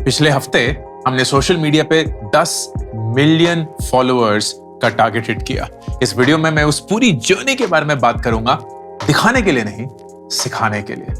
पिछले हफ्ते हमने सोशल मीडिया पे 10 मिलियन फॉलोअर्स का टारगेट हिट किया। इस वीडियो में मैं उस पूरी जर्नी के बारे में बात करूंगा, दिखाने के लिए नहीं, सिखाने के लिए।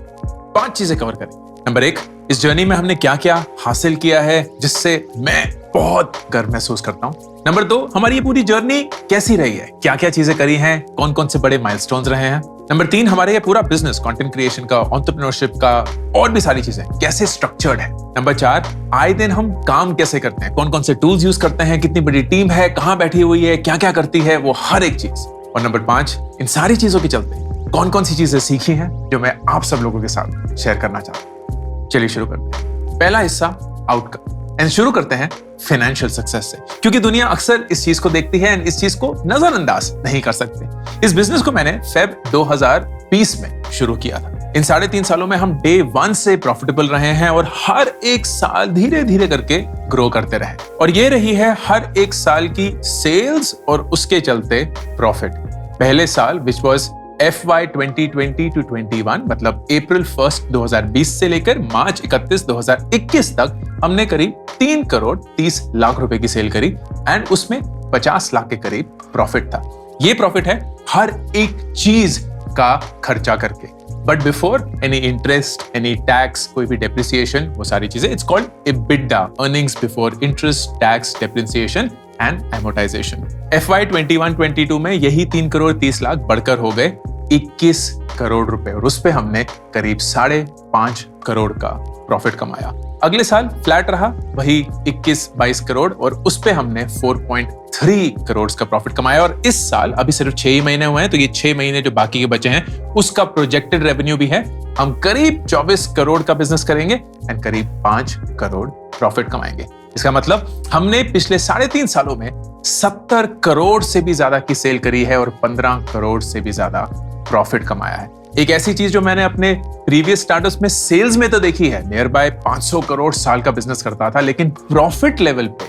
5 चीजें कवर करें। नंबर 1, इस जर्नी में हमने क्या क्या हासिल किया है जिससे मैं बहुत गर्व महसूस करता हूं। नंबर 2, हमारी ये पूरी जर्नी कैसी रही है, क्या क्या चीजें करी हैं, कौन कौन से बड़े माइलस्टोन्स रहे हैं। नंबर 3, हमारे ये पूरा बिजनेस, कंटेंट क्रिएशन का, एंटरप्रेन्योरशिप का और भी सारी चीजें कैसे स्ट्रक्चर्ड है। नंबर 4, आए दिन हम काम कैसे करते हैं, कौन कौन से टूल्स यूज करते हैं, कितनी बड़ी टीम है, कहां बैठी हुई है, क्या क्या करती है, वो हर एक चीज। और नंबर 5, इन सारी चीजों के चलते कौन कौन सी चीजें सीखी हैं जो मैं आप सब लोगों के साथ शेयर करना चाहता हूं। चलिए शुरू करते हैं। पहला हिस्सा, आउटकम। एंड शुरू करते हैं फाइनेंशियल सक्सेस से, क्योंकि दुनिया अक्सर इस चीज को देखती है एंड इस चीज को नजरअंदाज नहीं कर सकते। इस बिजनेस को मैंने फेब 2020 में शुरू किया था। इन 3.5 सालों में हम डे 1 से प्रॉफिटेबल रहे हैं और हर एक साल धीरे धीरे करके ग्रो करते रहे। और ये रही है हर एक साल की सेल्स और उसके चलते प्रॉफिट। पहले साल विच वॉज FY 2020 to 21, मतलब अप्रैल 1 2020 से लेकर मार्च 31 2021 तक हमने करीब 3 करोड़ 30 लाख रुपए की सेल करी एंड उसमें 50 लाख के करीब प्रॉफिट था। ये प्रॉफिट है हर एक चीज का खर्चा करके। But before any interest, any tax, कोई भी डेप्रिसिएशन, वो सारी चीजें, it's called EBITDA, earnings before interest, tax, depreciation and amortisation. FY 21-22 में यही 3 करोड़ 30 लाख बढ़कर हो गए 21 करोड़ रुपए और उस पे हमने करीब 5.5 करोड़ का प्रॉफिट कमाया। अगले साल फ्लैट रहा, वही 21-22 करोड़ और उस पे हमने 4.3 करोड़ का प्रॉफिट कमाया। और इस साल अभी सिर्फ 6 ही महीने हुए हैं, तो ये 6 महीने जो बाकी के बचे हैं उसका प्रोजेक्टेड रेवेन्यू भी है। हम करीब 24 करोड़ का बिजनेस करेंगे एंड करीब 5 करोड़ प्रॉफिट कमाएंगे। इसका मतलब हमने पिछले 3.5 सालों में 70 करोड़ से भी ज्यादा की सेल करी है और 15 करोड़ से भी ज्यादा प्रॉफिट कमाया है। एक ऐसी चीज जो मैंने अपने प्रीवियस स्टार्टअप्स में सेल्स में तो देखी है, नियर बाय 500 करोड़ साल का बिजनेस करता था, लेकिन प्रॉफिट लेवल पे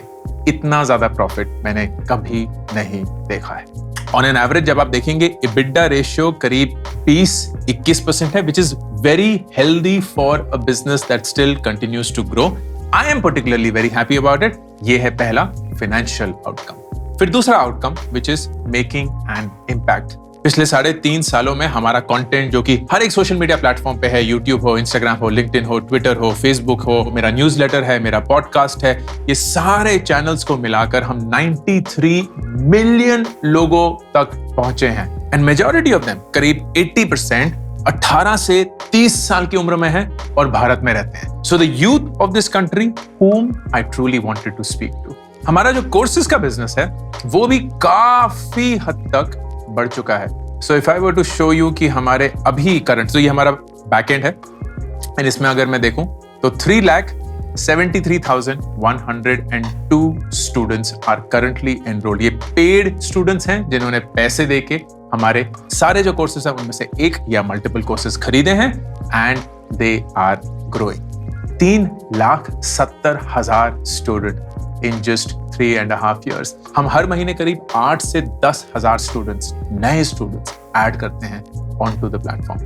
इतना ज्यादा प्रॉफिट मैंने कभी नहीं देखा है। ऑन एन एवरेज जब आप देखेंगे EBITDA रेशियो करीब 20-21% है, which is very healthy for a business that still continues to grow. I am particularly very happy about it. ये है पहला फाइनेंशियल आउटकम। फिर दूसरा outcome which is making an impact. पिछले 3.5 सालों में हमारा कंटेंट, जो कि हर एक सोशल मीडिया प्लेटफॉर्म पे है, यूट्यूब हो, इंस्टाग्राम हो, लिंक्डइन हो, ट्विटर हो, फेसबुक हो, मेरा न्यूज़लेटर है, मेरा पॉडकास्ट है, ये सारे चैनल्स को मिलाकर हम 93 मिलियन लोगों तक पहुंचे हैं एंड मेजॉरिटी ऑफ देम, करीब 80%, 18 से 30 साल की उम्र में है और भारत में रहते हैं। So the youth of this country whom I truly wanted to speak to। हमारा जो कोर्सेज का बिजनेस है वो भी काफी हद तक बढ़ चुका है। So if I were to show you कि हमारे अभी करंट, तो ये हमारा बैकएंड है एंड इसमें अगर मैं देखूं तो 3,73,102 स्टूडेंट्स आर करंटली एनरोल्ड। ये पेड स्टूडेंट्स हैं जिन्होंने पैसे देके हमारे सारे जो कोर्सेज हैं उनमें से एक या मल्टीपल कोर्सेज खरीदे हैं and they are growing. 3,70,000 student in just 3.5 years। हम हर महीने करीब 8 से 10,000 स्टूडेंट्स, नए स्टूडेंट्स ऐड करते हैं on to the platform.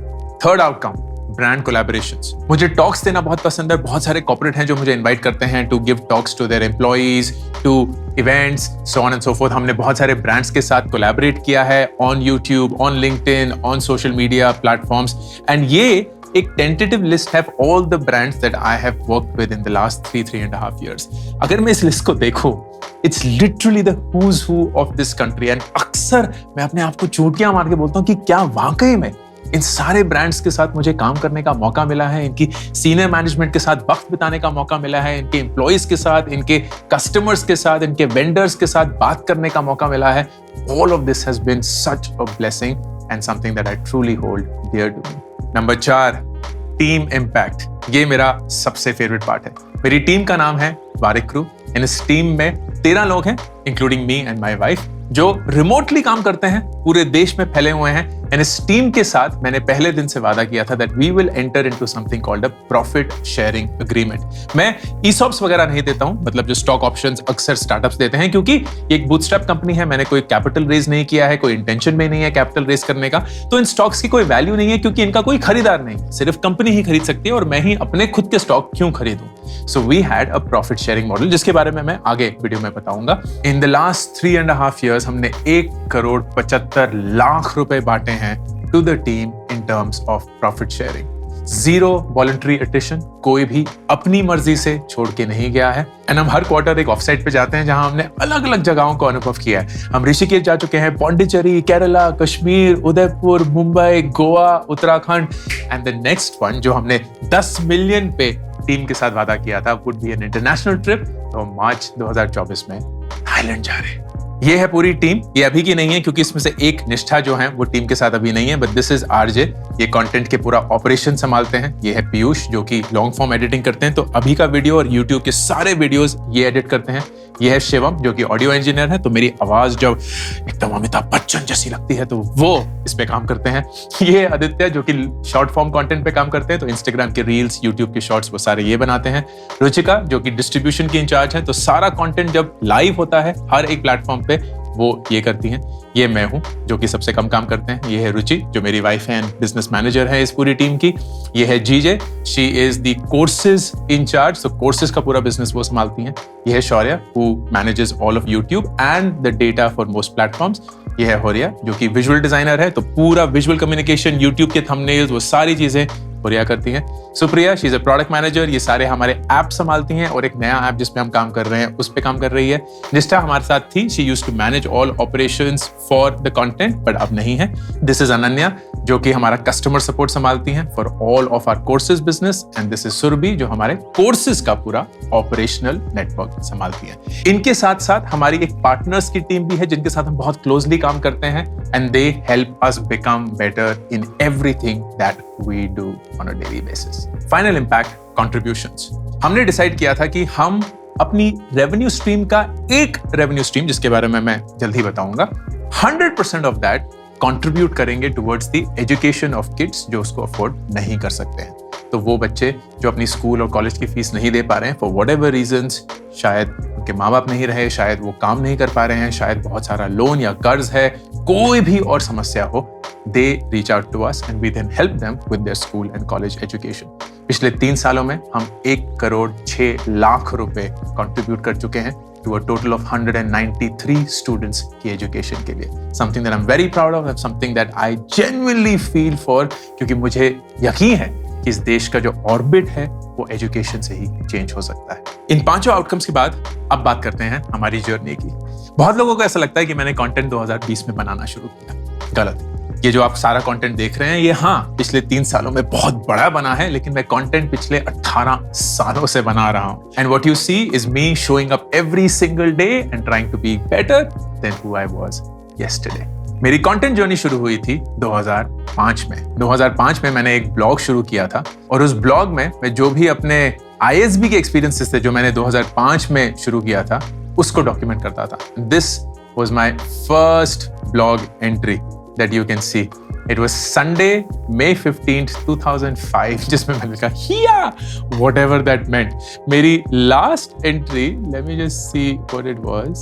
Third outcome, brand collaborations. मुझे टॉक्स देना बहुत पसंद है। बहुत सारे कॉर्पोरेट हैं जो मुझे इनवाइट करते हैं to give talks to their employees, to events, so on and so forth. हमने बहुत सारे ब्रांड्स के साथ कोलैबोरेट किया है on YouTube, on LinkedIn, on social media platforms and ये एक टेंटेटिव लिस्ट है all the brands that I have worked with in the last 3.5 years। अगर मैं इस लिस्ट को देखूं, it's literally the who's who of this country and अक्सर मैं अपने आप को चूटियां मार के बोलता हूं कि क्या वाकई में इन सारे ब्रांड्स के साथ मुझे काम करने का मौका मिला है, इनकी सीनियर मैनेजमेंट के साथ वक्त बिताने का मौका मिला है, इनके एम्प्लॉइज के साथ, इनके कस्टमर्स के साथ, इनके वेंडर्स के साथ बात करने का मौका मिला है। All of this has been such a blessing and something that I truly hold dear to me. Number 4, team impact. ये मेरा सबसे फेवरेट पार्ट है। मेरी टीम का नाम है वारिक क्रू। इन इस टीम में 13 लोग हैं, including me and my wife, जो रिमोटली काम करते हैं, पूरे देश में फैले हुए हैं एंड इस टीम के साथ मैंने पहले दिन से वादा किया था that we will enter into something called a profit sharing agreement. मैं ईसॉप्स वगैरह नहीं देता हूं, मतलब जो स्टॉक ऑप्शंस अक्सर स्टार्टअप्स देते हैं, क्योंकि ये एक बूटस्ट्रैप कंपनी है, मैंने कोई कैपिटल रेज नहीं किया है, कोई इंटेंशन में नहीं है कैपिटल रेज करने का, तो इन स्टॉक्स की कोई वैल्यू नहीं है क्योंकि इनका कोई खरीदार नहीं, सिर्फ कंपनी ही खरीद सकती है और मैं ही अपने खुद के स्टॉक क्यों खरीदूं। So we had a profit sharing model, जिसके बारे में मैं आगे वीडियो में बताऊंगा। इन द लास्ट 3.5 years हमने 1,75,00,000 रुपए बांटे हैं to the team in terms of profit sharing. 0 voluntary attrition, कोई भी अपनी मर्जी से छोड़ के नहीं गया है। एंड हम हर क्वार्टर एक ऑफसाइट पे जाते हैं जहां हमने अलग अलग जगहों को अनुभव किया है। हम ऋषिकेश जा चुके हैं, Pondicherry, Kerala, Kashmir, Udaipur, Mumbai, Goa, Uttarakhand, and the next one जो हमने 10 मिलियन पे टीम के साथ वादा किया था would be an international trip, तो मार्च 2024 में थाईलैंड जा रहे हैं। ये है पूरी टीम, ये अभी की नहीं है क्योंकि इसमें से एक निष्ठा जो है वो टीम के साथ अभी नहीं है, बट दिस इज आरजे, ये कंटेंट के पूरा ऑपरेशन संभालते हैं। ये है पीयूष जो कि लॉन्ग फॉर्म एडिटिंग करते हैं, तो अभी का वीडियो और यूट्यूब के सारे वीडियोस ये एडिट करते हैं। ये है शिवम जो कि ऑडियो इंजीनियर है, तो मेरी आवाज जब एकदम अमिताभ बच्चन जैसी लगती है तो वो इस पे काम करते हैं। ये आदित्य जो कि शॉर्ट फॉर्म कंटेंट पे काम करते हैं, तो इंस्टाग्राम के रील्स, यूट्यूब के शॉर्ट्स वो सारे ये बनाते हैं। रुचिका जो कि डिस्ट्रीब्यूशन की इंचार्ज है, तो सारा कंटेंट जब लाइव होता है हर एक प्लेटफॉर्म पे वो ये करती हैं। ये मैं हूं जो कि सबसे कम काम करते हैं। ये है रुचि जो मेरी वाइफ है एंड बिजनेस मैनेजर है इस पूरी टीम की। ये है GJ, she is the courses incharge, तो कोर्सेज का पूरा बिजनेस वो संभालती हैं। ये है Shaurya who manages all of YouTube and the data for most platforms. ये है होरिया जो कि विजुअल डिजाइनर है, तो पूरा विजुअल कम्युनिकेशन, यूट्यूब के थंबनेल्स, वो सारी चीजें होरिया करती हैं। Supriya, she is a product manager, ये सारे हमारे ऐप संभालती हैं और एक नया ऐप जिस पे हम काम कर रहे हैं उस पे काम कर रही है। निष्ठा हमारे साथ थी, she used to manage all operations for the content, but अब नहीं है। दिस इज अनन्या जो कि हमारा कस्टमर सपोर्ट संभालती हैं for all of our courses business, and this is Surabhi जो हमारे कोर्सेज का पूरा ऑपरेशनल नेटवर्क संभालती है। इनके साथ साथ हमारी एक पार्टनर्स की टीम भी है जिनके साथ हम बहुत क्लोजली काम करते हैं, and they help us become better in everything that we do on a daily basis. Final impact contributions. हमने डिसाइड किया था कि हम अपनी रेवेन्यू स्ट्रीम का एक रेवेन्यू स्ट्रीम जिसके बारे में मैं जल्द ही बताऊंगा, 100% ऑफ दैट कंट्रीब्यूट करेंगे towards the education of kids जो उसको अफोर्ड नहीं कर सकते हैं। तो वो बच्चे जो अपनी स्कूल और कॉलेज की फीस नहीं दे पा रहे हैं फॉर व्हाटएवर रीजंस, शायद उनके माँ बाप नहीं रहे, शायद वो काम नहीं कर पा रहे हैं, शायद बहुत सारा लोन या कर्ज है, कोई भी और समस्या हो, they reach out to us and we then help them with their school and college education. पिछले 3 सालों में हम 1,06,00,000 रुपए कंट्रीब्यूट कर चुके हैं to a total of 193 students की एजुकेशन के लिए। Something that I'm very proud of and something that I genuinely feel for, क्योंकि मुझे यकीन है कि इस देश का जो ऑर्बिट है वो एजुकेशन से ही चेंज हो सकता है। इन 5 आउटकम्स के बाद अब बात करते हैं हमारी जर्नी की। बहुत लोगों को ऐसा लगता है कि मैंने कंटेंट 2020 में बनाना शुरू किया, गलत। ये जो आप सारा कंटेंट देख रहे हैं ये पिछले 3 सालों में बहुत बड़ा बना है, लेकिन मैं कंटेंट पिछले 18 सालों से बना रहा हूं। And what you see is me showing up every single day and trying to be better than who I was yesterday. मेरी कंटेंट जर्नी शुरू हुई थी 2005 में। 2005 में मैंने एक ब्लॉग शुरू किया था और उस ब्लॉग में मैं जो भी अपने ISB के एक्सपीरियंसेस थे जो मैंने 2005 में शुरू किया था उसको डॉक्यूमेंट करता था। This was my first blog entry that you can see. It was Sunday, May 15th, 2005, जिसमें मैंने लिखा yeah, whatever that meant. मेरी last entry, let me just see what it was.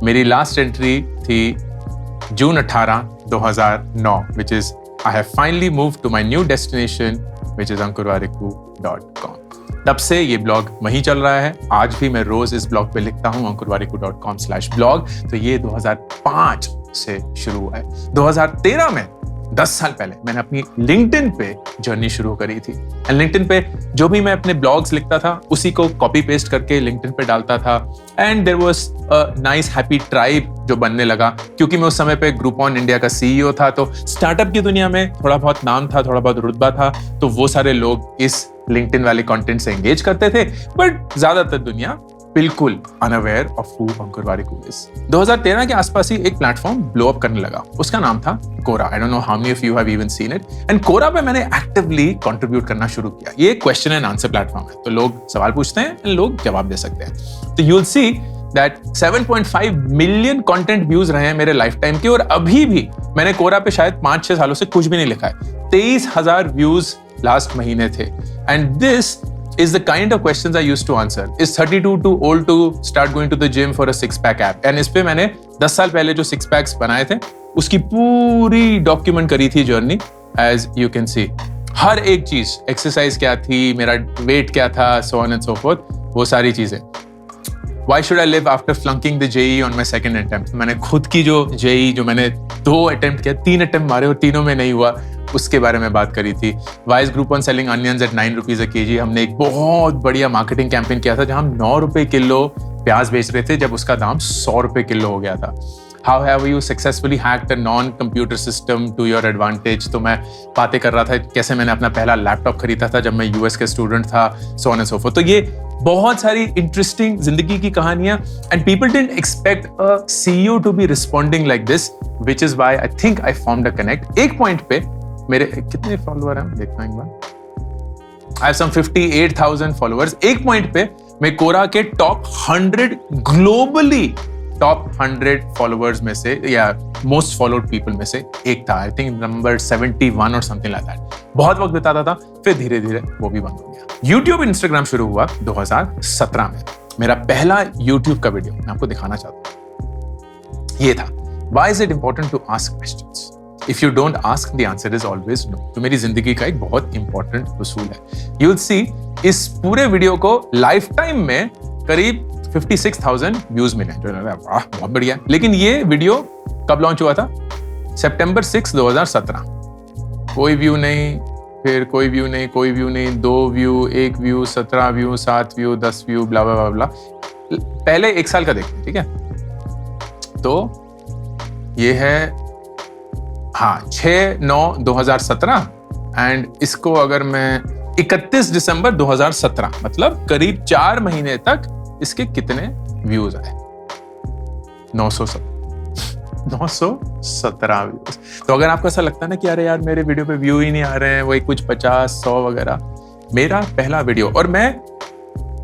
मेरी last entry थी जून 18, 2009, which is I have finally moved to my new destination, which is ankurwariku.com. तब से ये blog वहीं चल रहा है। आज भी मैं रोज इस ब्लॉग पे लिखता हूं ankurwariku.com/blog। तो ये 2005 से शुरू हुआ है। 2013 में 10 साल पहले मैंने अपनी लिंक्डइन पे जर्नी शुरू करी थी। लिंक्डइन पे जो भी मैं अपने ब्लॉग्स लिखता था उसी को कॉपी पेस्ट करके लिंक्डइन पे डालता था, and there was a nice happy tribe जो बनने लगा। क्योंकि मैं उस समय पे ग्रुपॉन इंडिया का CEO था, तो स्टार्टअप की दुनिया में थोड़ा बहुत नाम था, थोड़ा बहुत रुतबा था, तो वो सारे लोग इस लिंक्डइन वाले कंटेंट से एंगेज करते थे, बट ज्यादातर दुनिया बिल्कुल unaware of who Ankur Warikoo is. 2013 के आसपास ही एक प्लेटफॉर्म ब्लो अप करने लगा, उसका नाम था Quora. I don't know how many of you have even seen it. And Quora पे मैंने एक्टिवली कंट्रीब्यूट करना शुरू किया। ये क्वेश्चन एंड आंसर प्लेटफॉर्म है, तो लोग सवाल पूछते हैं एंड लोग जवाब दे सकते हैं। तो you will see that 7.5 million content views रहे हैं मेरे लाइफ टाइम के, और अभी भी मैंने कोरा पे शायद 5-6 सालों से कुछ भी नहीं लिखा है। 23,000 व्यूज लास्ट महीने थे। And this is the kind of questions I used to answer. Is 32 too old to start going to the gym for a six-pack app? And इस पे मैंने 10 साल पहले जो 6 packs बनाए थे उसकी पूरी डॉक्यूमेंट करी थी journey, as you can see. हर एक चीज, एक्सरसाइज क्या थी, मेरा वेट क्या था, so on and so forth, वो सारी चीजें। Why should I live after flunking the JEE on my second attempt? मैंने खुद की जो JEE जो मैंने 2 अटेम्प्ट किया, 3 अटेम्प्ट मारे और तीनों में नहीं हुआ, उसके बारे में बात करी थी। Wise group on selling onions at 9 rupees a KG, हमने एक बहुत बढ़िया मार्केटिंग कैंपेन किया था जहां हम 9 रुपए किलो प्याज बेच रहे थे जब उसका दाम 100 रुपए किलो हो गया था। How have you successfully hacked a non computer system to your advantage? तो मैं बातें कर रहा था कैसे मैंने अपना पहला लैपटॉप खरीदा था जब मैं यूएस के स्टूडेंट था, so on and so forth. तो ये बहुत सारी इंटरेस्टिंग जिंदगी की कहानियां, and people didn't expect a CEO to be responding like this, which is why I think I formed a connect. एक पॉइंट पे मेरे कितने फॉलोअर हैं देखना एक बार, आई हैव सम 58,000 फॉलोअर्स। एक पॉइंट पे मैं कोरा के टॉप 100 ग्लोबली टॉप 100 फॉलोअर्स में से या मोस्ट फॉलोड पीपल में से एक था। आई थिंक नंबर 71 और समथिंग लाइक दैट। बहुत वक्त बिताता था, फिर धीरे धीरे वो भी बंद हो गया। यूट्यूब इंस्टाग्राम शुरू हुआ 2017 में। मेरा पहला यूट्यूब का वीडियो मैं आपको दिखाना चाहता हूं, ये था why is it important to ask questions? If you don't ask, the answer is always no. तो मेरी जिंदगी का एक बहुत इंपॉर्टेंट उसूल है। You'll see इस पूरे वीडियो को लाइफ टाइम में करीब 56,000 व्यूज मिले, जो वाह बहुत बढ़िया। लेकिन ये वीडियो कब लॉन्च हुआ था? सितंबर 6, 2017। कोई व्यू नहीं, फिर कोई व्यू नहीं, कोई व्यू नहीं, 2 view, 1 view, 17 view, 7 view, 10 view, blah blah blah blah. पहले 1 साल का देखते, ठीक है? तो ये है हाँ 6/9/2017, एंड इसको अगर मैं 31 दिसंबर 2017, मतलब करीब 4 महीने तक इसके कितने व्यूज आए? 917 व्यूज। तो अगर आपको ऐसा लगता है ना कि अरे यार मेरे वीडियो पे व्यू ही नहीं आ रहे हैं, वही कुछ 50-100 वगैरह, मेरा पहला वीडियो, और मैं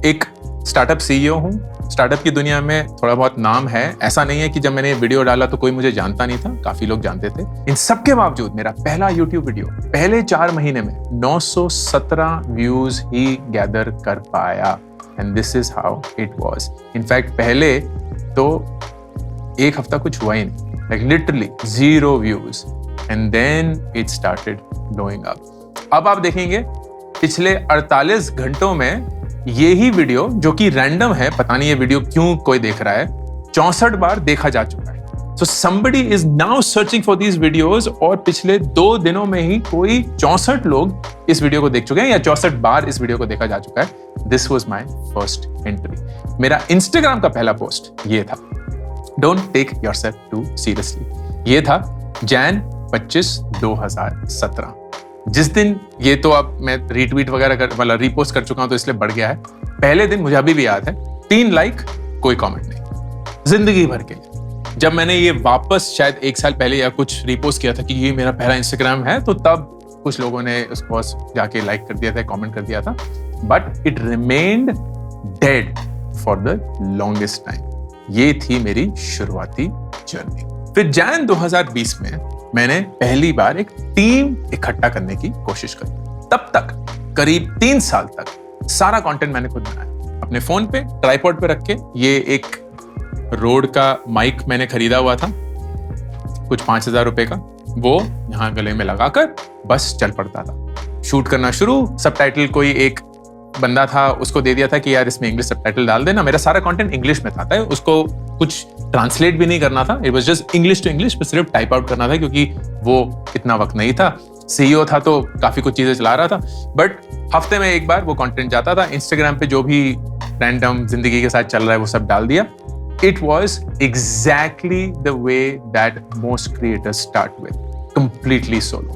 एक स्टार्टअप सीईओ हूं, स्टार्टअप की दुनिया में थोड़ा बहुत नाम है। ऐसा नहीं है कि जब मैंने वीडियो डाला तो कोई मुझे जानता नहीं था, काफी लोग जानते थे। इन सब के बावजूद मेरा पहला यूट्यूब वीडियो पहले 4 महीने में 917 व्यूज ही गैदर कर पाया, and this is how it was. In fact पहले तो 1 हफ्ता कुछ हुआ ही नहीं, like literally 0 views, and then it started blowing up. अब आप देखेंगे पिछले 48 घंटों में ये ही वीडियो, जो कि रैंडम है, पता नहीं ये वीडियो क्यों कोई देख रहा है, 64 बार देखा जा चुका है। सो somebody is now searching for these videos, और पिछले 2 दिनों में ही कोई 64 लोग इस वीडियो को देख चुके हैं, या 64 बार इस वीडियो को देखा जा चुका है। This was my first entry. मेरा इंस्टाग्राम का पहला पोस्ट ये था, Don't take yourself too seriously. ये था Jan 25, 2017। जिस दिन, ये तो अब मैं रीट्वीट वगैरह मतलब रीपोस्ट कर चुका हूं तो इसलिए बढ़ गया है। पहले दिन मुझे अभी भी याद है, 3 लाइक, कोई कमेंट नहीं, जिंदगी भर के लिए। जब मैंने ये वापस शायद 1 साल पहले या कुछ रीपोस्ट किया था कि ये मेरा पहला इंस्टाग्राम है, तो तब कुछ लोगों ने उसको जाके लाइक कर दिया था, कमेंट कर दिया था, but it remained dead for the longest time. ये थी मेरी शुरुआती जर्नी। फिर जैन 2020 में मैंने पहली बार एक टीम इकट्ठा करने की कोशिश करी। तब तक करीब 3 साल तक सारा कंटेंट मैंने खुद बनाया, अपने फोन पे ट्राइपॉड पे रख के। ये एक रोड का माइक मैंने खरीदा हुआ था, कुछ 5,000 रुपए का, वो यहाँ गले में लगाकर बस चल पड़ता था। शूट करना शुरू, सबटाइटल कोई एक बंदा था, उसको दे दिया था कि यार इसमें इंग्लिश सबटाइटल डाल देना। मेरा सारा कंटेंट इंग्लिश में था, उसको कुछ ट्रांसलेट भी नहीं करना था, it was just English to English, सिर्फ टाइप आउट करना था, क्योंकि वो इतना वक्त नहीं था। सीईओ था तो काफी कुछ चीजें चला रहा था, बट हफ्ते में एक बार वो कंटेंट जाता था। इंस्टाग्राम पे जो भी रैंडम जिंदगी के साथ चल रहा है वो सब डाल दिया। It was exactly the way that most creators start with, completely solo.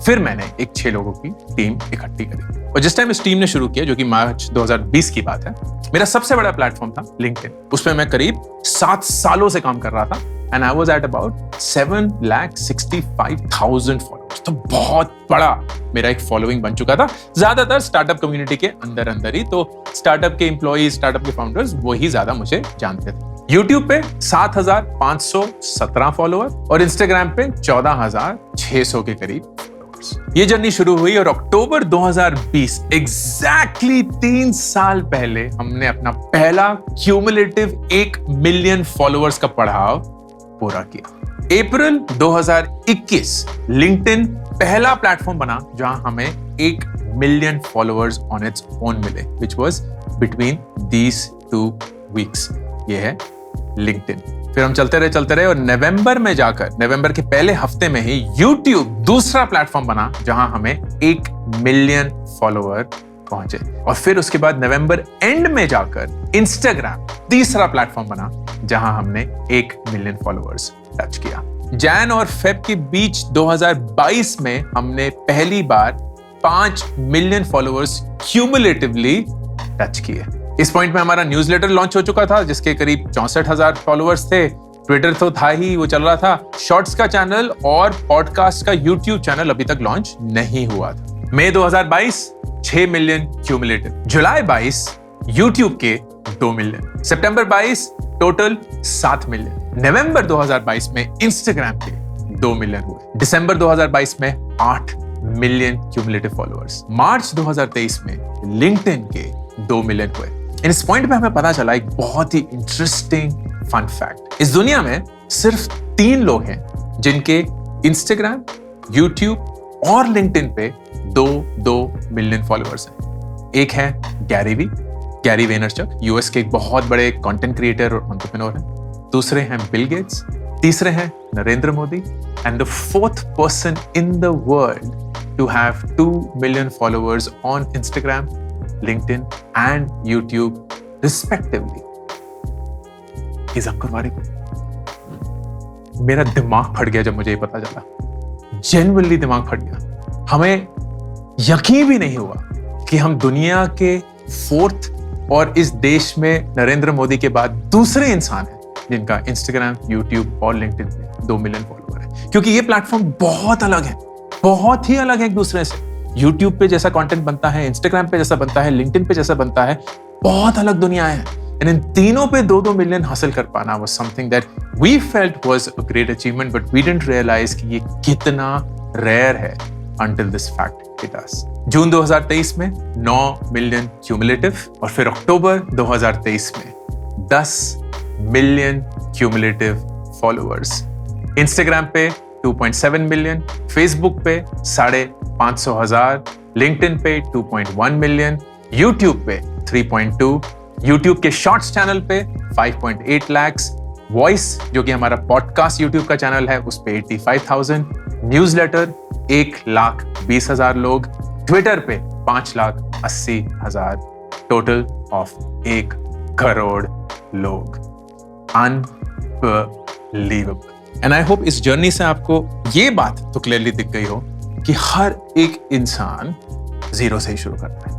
फिर मैंने एक 6 लोगों की टीम इकट्ठी करी, और जिस टाइम इस टीम ने शुरू किया, जो कि मार्च 2020 की बात है, मेरा सबसे बड़ा प्लेटफॉर्म था लिंक्डइन। उसमें मैं करीब 7 सालों से काम कर रहा था, and I was at about 7,65,000 followers. तो बहुत बड़ा मेरा एक फॉलोइंग बन चुका था, ज्यादातर स्टार्टअप कम्युनिटी के अंदर ही। तो स्टार्टअप के एम्प्लॉइज, स्टार्टअप के फाउंडर्स वही ज्यादा मुझे जानते थे। YouTube पे 7,517 फॉलोअर और इंस्टाग्राम पे 14,600 के करीब। ये जर्नी शुरू हुई और अक्टूबर 2020 एग्जैक्टली 3 साल पहले हमने अपना पहला क्यूमुलेटिव 1 मिलियन फॉलोअर्स का पड़ाव पूरा किया। अप्रैल 2021 लिंक्डइन पहला प्लेटफॉर्म बना जहां हमें 1 million followers on its own मिले, which was between these 2 weeks. ये है लिंक्डइन। फिर हम चलते रहे और नवंबर के पहले हफ्ते में ही YouTube दूसरा प्लेटफॉर्म बना जहां हमें 1 मिलियन फॉलोअर पहुंचे। और फिर उसके बाद नवंबर एंड में जाकर इंस्टाग्राम तीसरा प्लेटफॉर्म बना जहां हमने 1 मिलियन फॉलोअर्स टच किया। जैन और फेब के बीच 2022 में हमने पहली बार 5 मिलियन फॉलोअर्स क्यूमुलेटिवली टच किए। इस पॉइंट में हमारा न्यूज़लेटर लॉन्च हो चुका था जिसके करीब 64,000 फॉलोअर्स थे। ट्विटर तो था ही, वो चल रहा था। शॉर्ट्स का चैनल और पॉडकास्ट का यूट्यूब चैनल अभी तक लॉन्च नहीं हुआ था। मई 2022 6 मिलियन क्यूमुलेटिव, जुलाई 22 यूट्यूब के 2 मिलियन, सितंबर 22 टोटल 7 मिलियन, नवंबर 2022 में इंस्टाग्राम के 2 मिलियन हुए, दिसंबर 2022 में 8 मिलियन क्यूमुलेटिव फॉलोअर्स, मार्च 2023 में लिंक्डइन के 2 मिलियन हुए। इस पॉइंट पे हमें पता चला एक बहुत ही इंटरेस्टिंग फन फैक्ट। इस दुनिया में सिर्फ 3 लोग हैं जिनके इंस्टाग्राम, यूट्यूब और लिंक्डइन पे 2 मिलियन फॉलोअर्स हैं। एक है गैरी वेनरचक, यूएस के एक बहुत बड़े कंटेंट क्रिएटर और एंटरप्रेन्योर हैं। दूसरे हैं बिल गेट्स, तीसरे हैं Narendra Modi, and the 4th person in the world to have 2 million followers on Instagram, LinkedIn and YouTube respectively is Ankur Warikoo. मेरा दिमाग फट गया जब मुझे ये पता चला, जेन्युइनली दिमाग फट गया। हमें यकीन भी नहीं हुआ कि हम दुनिया के 4th और इस देश में नरेंद्र मोदी के बाद दूसरे इंसान हैं जिनका इंस्टाग्राम, यूट्यूब और लिंक्डइन पे 2 मिलियन फॉलोअर है। क्योंकि ये प्लेटफॉर्म बहुत अलग है, बहुत ही अलग है एक दूसरे से। YouTube पे जैसा कंटेंट बनता है, Instagram पे जैसा बनता है, LinkedIn पे जैसा बनता है, बहुत अलग दुनिया है। एंड इन तीनों पे 2 मिलियन हासिल कर पाना was something that we felt was a great achievement, but we didn't realize कि ये कितना रेयर है until this fact hit us। जून 2023 में 9 मिलियन क्यूमुलेटिव और फिर अक्टूबर 2023 में 10 मिलियन क्यूमुलेटिव फॉलोअर्स। इंस्टाग्राम पे 2.7 मिलियन, फेसबुक पे 550,000, लिंक्डइन पे 2.1 मिलियन, यूट्यूब पे 3.2, यूट्यूब के शॉर्ट्स चैनल पे 5.8 लाख, वॉइस जो कि हमारा पॉडकास्ट यूट्यूब का चैनल है उस पे 85,000, न्यूज़लेटर 1,20,000 लोग, ट्विटर पे 5,80,000, टोटल ऑफ 1 करोड़ लोग। अनबिलीवेबल। एंड आई होप इस जर्नी से आपको ये बात तो क्लियरली दिख गई हो कि हर एक इंसान 0 से ही शुरू करता है।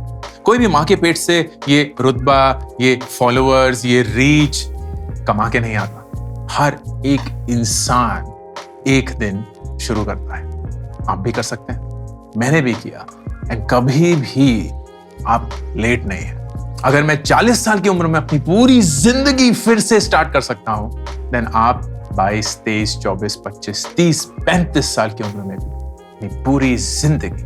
कोई भी माँ के पेट से ये रुतबा, ये फॉलोअर्स, ये रीच कमा के नहीं आता। हर एक इंसान एक दिन शुरू करता है। आप भी कर सकते हैं, मैंने भी किया, एंड कभी भी आप लेट नहीं है। अगर मैं 40 साल की उम्र में अपनी पूरी जिंदगी फिर से स्टार्ट कर सकता हूं, देन आप 22, 23, 24, 25, 30, 35 साल की उम्र में भी अपनी पूरी जिंदगी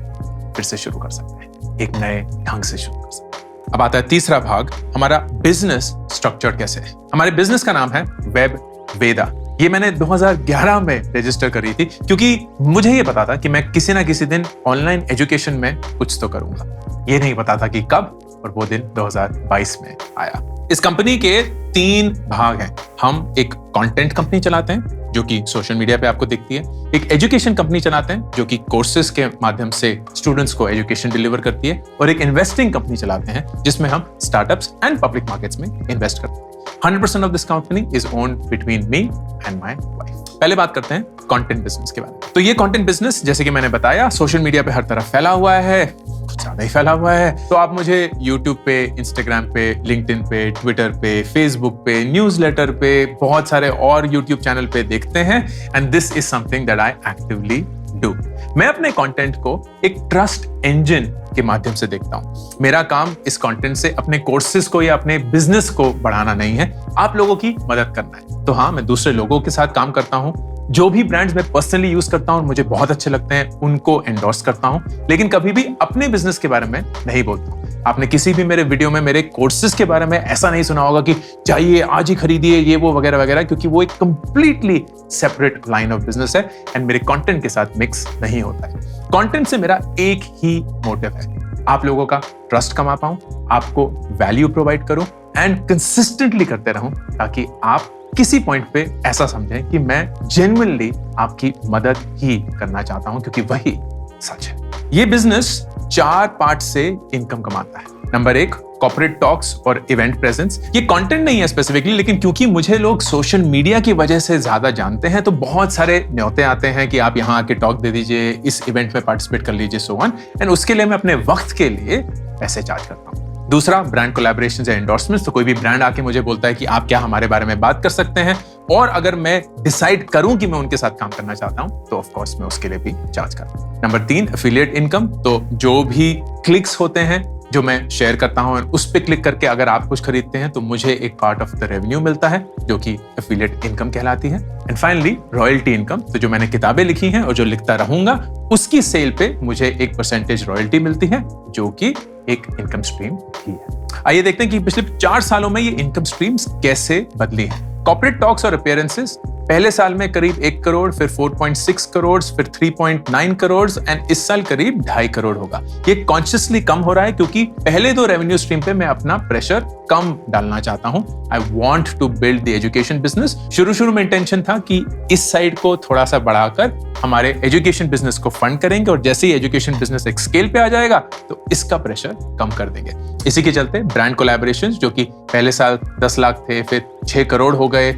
फिर से शुरू कर सकते हैं, एक नए ढंग से शुरू कर सकते हैं। अब आता है तीसरा भाग, हमारा बिजनेस स्ट्रक्चर कैसे है। हमारे बिजनेस का नाम है वेब वेदा। ये मैंने 2011 में रजिस्टर करी थी क्योंकि मुझे ये पता था कि मैं किसी ना किसी दिन ऑनलाइन एजुकेशन में कुछ तो करूंगा। ये नहीं पता था कि कब, और वो दिन 2022 में आया। इस कंपनी के 3 भाग हैं। हम एक कंटेंट कंपनी चलाते हैं जो कि सोशल मीडिया पे आपको दिखती है, एक एजुकेशन कंपनी चलाते हैं जो कि कोर्सेज के माध्यम से स्टूडेंट्स को एजुकेशन डिलीवर करती है, और एक इन्वेस्टिंग कंपनी चलाते हैं जिसमें हम स्टार्टअप्स एंड पब्लिक मार्केट्स में इन्वेस्ट करते हैं। 100% of this company is owned between me and my wife. पहले बात करते हैं कंटेंट बिजनेस के बारे में। तो ये कंटेंट बिजनेस, जैसे कि मैंने बताया, सोशल मीडिया पे हर तरफ फैला हुआ है, कुछ ज्यादा ही फैला हुआ है। तो आप मुझे YouTube पे, Instagram पे, LinkedIn पे, Twitter पे, Facebook पे, न्यूज़लेटर पे, बहुत सारे और YouTube चैनल पे देखते हैं, and this is something that I actively do. मैं अपने कंटेंट को एक ट्रस्ट इंजन के माध्यम से देखता हूं। मेरा काम इस कंटेंट से अपने कोर्सेज को या अपने बिजनेस को बढ़ाना नहीं है, आप लोगों की मदद करना है। तो हाँ, मैं दूसरे लोगों के साथ काम करता हूं। जो भी ब्रांड्स मैं पर्सनली यूज करता हूं, मुझे बहुत अच्छे लगते हैं, उनको एंडोर्स करता हूं, लेकिन कभी भी अपने बिजनेस के बारे में नहीं बोलता हूं। आपने किसी भी मेरे वीडियो में मेरे कोर्सेज के बारे में ऐसा नहीं सुना होगा कि जाइए आज ही खरीदिए ये वो वगैरह वगैरह, क्योंकि वो एक completely separate line of business है एंड मेरे कंटेंट के साथ मिक्स नहीं होता है। कंटेंट से मेरा एक ही मोटिव है, आप लोगों का ट्रस्ट कमा पाऊं, आपको वैल्यू प्रोवाइड करूं एंड कंसिस्टेंटली करते रहूं, ताकि आप किसी पॉइंट पे ऐसा समझें कि मैं जेन्युइनली आपकी मदद ही करना चाहता हूं, क्योंकि वही सच है। ये बिजनेस 4 पार्ट से इनकम कमाता है। नंबर 1, कॉर्पोरेट टॉक्स और इवेंट प्रेजेंस। ये कंटेंट नहीं है स्पेसिफिकली, लेकिन क्योंकि मुझे लोग सोशल मीडिया की वजह से ज्यादा जानते हैं, तो बहुत सारे न्योते आते हैं कि आप यहाँ आके टॉक दे दीजिए, इस इवेंट में पार्टिसिपेट कर लीजिए, सो ऑन, एंड उसके लिए मैं अपने वक्त के लिए पैसे चार्ज करता हूँ। दूसरा, ब्रांड कोलैबोरेशंस या एंडोर्समेंट्स। तो कोई भी ब्रांड आके मुझे बोलता है कि आप क्या हमारे बारे में बात कर सकते हैं, और अगर मैं डिसाइड करूं कि मैं उनके साथ काम करना चाहता हूं, तो ऑफ कोर्स मैं उसके लिए भी चार्ज करता हूं। Number 3, affiliate income. तो जो भी क्लिक्स होते हैं जो मैं शेयर करता हूं, उस पे क्लिक करके अगर आप कुछ खरीदते हैं तो मुझे एक पार्ट ऑफ द रेवेन्यू मिलता है, जो कि एफिलिएट इनकम कहलाती है। And finally, royalty income. तो जो मैंने किताबें लिखी हैं और जो लिखता रहूंगा, उसकी सेल पे मुझे एक परसेंटेज रॉयल्टी मिलती है, जो कि एक इनकम स्ट्रीम ही है। आइए देखते हैं कि पिछले 4 सालों में ये इनकम स्ट्रीम्स कैसे बदली हैं। कॉर्पोरेट टॉक्स और अपीयरेंसेस, पहले साल में करीब 1 करोड़, फिर 4.6 करोड़, फिर 3.9 करोड़ एंड इस साल करीब 2.5 करोड़ होगा। ये कॉन्शियसली कम हो रहा है, क्योंकि पहले 2 रेवेन्यू स्ट्रीम पे मैं अपना प्रेशर कम डालना चाहता हूं। I want to build the education business. शुरू में इंटेंशन था कि इस साइड को थोड़ा सा बढ़ाकर हमारे एजुकेशन बिजनेस को फंड करेंगे, और जैसे ही एजुकेशन बिजनेस एक स्केल पे आ जाएगा तो इसका प्रेशर कम कर देंगे। इसी के चलते ब्रांड कोलैबोरेशंस, जो कि पहले साल 10 लाख थे, फिर 6 करोड़ हो गए,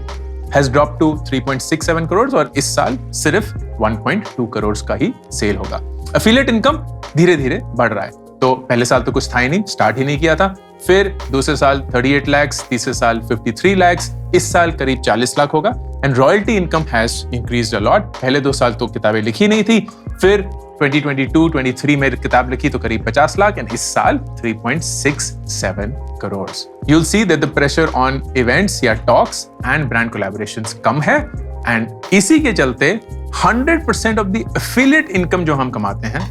has dropped to 3.67 करोड़, और इस साल सिर्फ 1.2 करोड़ का ही सेल होगा। एफिलिएट इनकम धीरे धीरे बढ़ रहा है। तो पहले साल तो कुछ था ही नहीं, स्टार्ट ही नहीं किया था। फिर दूसरे साल 38 लाख, तीसरे साल 53 लाख, इस साल करीब 40 लाख होगा। And royalty income has increased a lot. पहले 2 साल तो किताबें लिखी नहीं थी, फिर 2022-23 में किताब लिखी तो करीब 50 लाख, एंड इस साल 3.67 crore. You'll see that the pressure on events या talks and brand collaborations कम है, and इसी के चलते 100% of the affiliate income जो हम कमाते हैं,